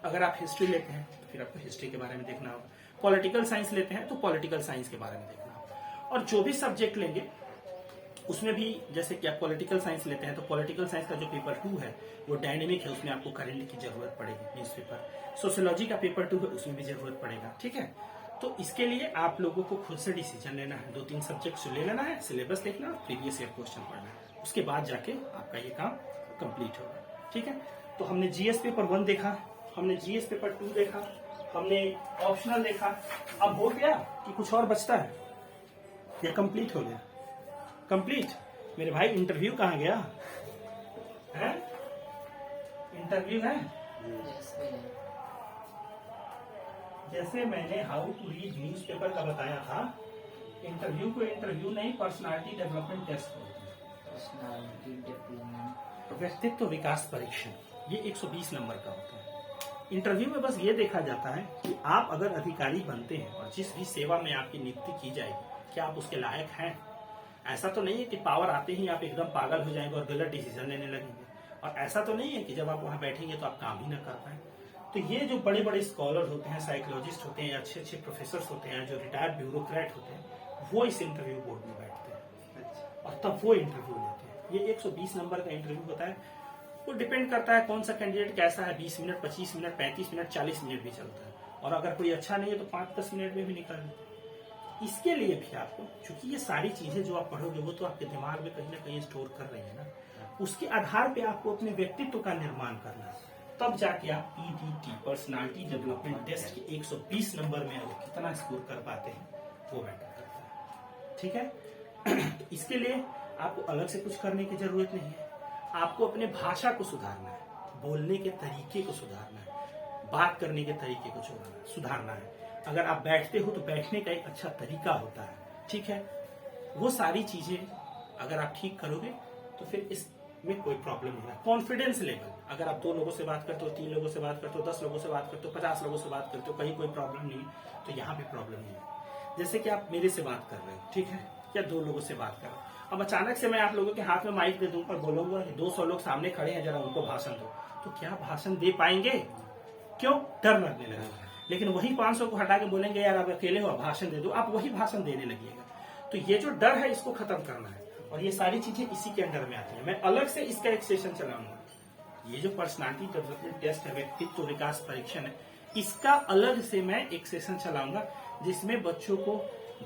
अगर आप हिस्ट्री लेते हैं तो फिर आपको हिस्ट्री के बारे में देखना होगा, पॉलिटिकल साइंस लेते हैं तो पॉलिटिकल साइंस के बारे में देखना होगा, और जो भी सब्जेक्ट लेंगे उसमें भी, जैसे कि आप पॉलिटिकल साइंस लेते हैं तो पॉलिटिकल साइंस का जो पेपर 2 है वो डायनेमिक है, उसमें आपको करंट की जरूरत पड़ेगी, न्यूज़पेपर। सोशियोलॉजी का पेपर 2 है, उसमें भी जरूरत पड़ेगा, ठीक है। तो इसके लिए आप लोगों को खुद से डिसीजन लेना है, 2-3 सब्जेक्ट ले लेना है, सिलेबस देखना, प्रीवियस ईयर क्वेश्चन पढ़ना है, उसके बाद जाके आपका ये काम कंप्लीट होगा, ठीक है। तो हमने जीएस पेपर 1 देखा, हमने जीएस पेपर 2 देखा, हमने ऑप्शनल देखा। अब हो गया कि कुछ और बचता है, या कंप्लीट हो गया? कंप्लीट। मेरे भाई इंटरव्यू कहाँ गया है? इंटरव्यू है। जैसे मैंने हाउ टू रीड न्यूज़पेपर का बताया था, इंटरव्यू को इंटरव्यू नहीं, पर्सनालिटी डेवलपमेंट टेस्ट बोलते हैं, व्यक्तित्व विकास परीक्षण, ये 120 नंबर का होता है। इंटरव्यू में बस ये देखा जाता है कि आप अगर अधिकारी बनते हैं और जिस भी सेवा में आपकी नियुक्ति की जाएगी, क्या आप उसके लायक हैं। ऐसा तो नहीं है कि पावर आते ही आप एकदम पागल हो जाएंगे और गलत डिसीजन लेने लगेंगे, और ऐसा तो नहीं है कि जब आप वहां बैठेंगे तो आप काम ही ना कर पाए। तो ये जो बड़े बड़े स्कॉलर होते हैं, साइकोलॉजिस्ट होते हैं, अच्छे अच्छे प्रोफेसर होते हैं, जो रिटायर्ड ब्यूरोक्रेट होते हैं, वो इस इंटरव्यू बोर्ड में बैठते हैं और तब वो इंटरव्यू लेते हैं। ये 120 नंबर का इंटरव्यू होता है। वो डिपेंड करता है कौन सा कैंडिडेट कैसा है। 20 मिनट, 25 मिनट, 35 मिनट, 40 मिनट भी चलता है, और अगर कोई अच्छा नहीं है तो 5-10 मिनट में भी निकल जाता है। इसके लिए भी आपको, क्योंकि ये सारी चीजें जो आप पढ़ोगे वो तो आपके दिमाग में कहीं ना कहीं स्टोर कर रही है ना, उसके आधार पे आपको अपने व्यक्तित्व का निर्माण करना है। तब जाके आप PDT, पर्सनालिटी डेवलपमेंट टेस्ट के 120 नंबर में अगर कितना स्कोर कर पाते हैं वो मैटर करता है। ठीक है। तो इसके लिए आपको अलग से कुछ करने की जरूरत नहीं है। आपको अपने भाषा को सुधारना है, बोलने के तरीके को सुधारना है, बात करने के तरीके को सुधारना है। अगर आप बैठते हो तो बैठने का एक अच्छा तरीका होता है। ठीक है, वो सारी चीजें अगर आप ठीक करोगे तो फिर इसमें कोई प्रॉब्लम नहीं है। कॉन्फिडेंस लेवल, अगर आप 2 लोगों से बात करते हो, 3 लोगों से बात करते हो, 10 लोगों से बात करते हो, 50 लोगों से बात करते हो, कहीं कोई प्रॉब्लम नहीं है, तो यहाँ पे प्रॉब्लम नहीं है। जैसे कि आप मेरे से बात कर रहे हो, ठीक है, या 2 लोगों से बात कर रहे हो, अब अचानक से मैं आप लोगों के हाथ में माइक दे दूं और बोलूंगा कि 200 लोग सामने खड़े हैं, जरा उनको भाषण दो, तो क्या भाषण दे पाएंगे? क्यों? डर लगने लगा। लेकिन वही 500 को हटा के बोलेंगे यार आप अकेले हो, भाषण दे दो, आप वही भाषण देने लगिएगा। तो ये जो डर है इसको खत्म करना है, और ये सारी चीजें इसी के अंडर में आती है। मैं अलग से इसका एक सेशन चलाऊंगा। ये जो पर्सनालिटी डेवलपमेंट टेस्ट है, व्यक्तित्व विकास परीक्षण है, इसका अलग से मैं एक सेशन चलाऊंगा, जिसमें बच्चों को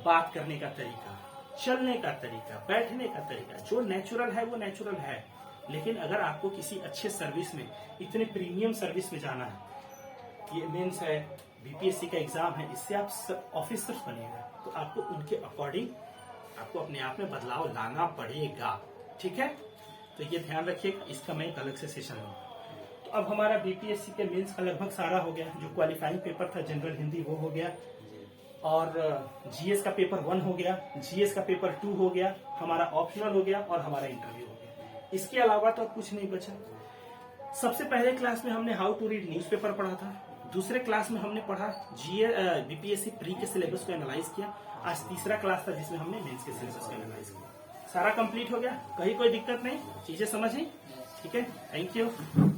बात करने का तरीका, चलने का तरीका, बैठने का तरीका, जो नेचुरल है वो नेचुरल है। लेकिन अगर आपको किसी अच्छे सर्विस में, इतने प्रीमियम सर्विस में जाना है, ये मेंस है, BPSC का एग्जाम है, इससे आप ऑफिसर्स बनेगा, तो आपको उनके अकॉर्डिंग आपको अपने आप में बदलाव लाना पड़ेगा। ठीक है, तो ये ध्यान रखिएगा। इसका मैं एक अलग से सेशन लूंगा। तो अब हमारा BPSC के मेंस का लगभग सारा हो गया। जो क्वालिफाइंग पेपर था जनरल हिंदी वो हो गया, और GS का पेपर 1 हो गया, GS का पेपर 2 हो गया, हमारा ऑप्शनल हो गया, और हमारा इंटरव्यू हो गया। इसके अलावा तो कुछ नहीं बचा। सबसे पहले क्लास में हमने हाउ टू रीड न्यूज़पेपर पढ़ा था। दूसरे क्लास में हमने पढ़ा BPSC प्री के सिलेबस को एनालाइज किया। आज तीसरा क्लास था जिसमें हमने मेंस के सिलेबस को एनालाइज किया। सारा कंप्लीट हो गया, कहीं कोई दिक्कत नहीं, चीजें समझ आई? ठीक है, थैंक यू।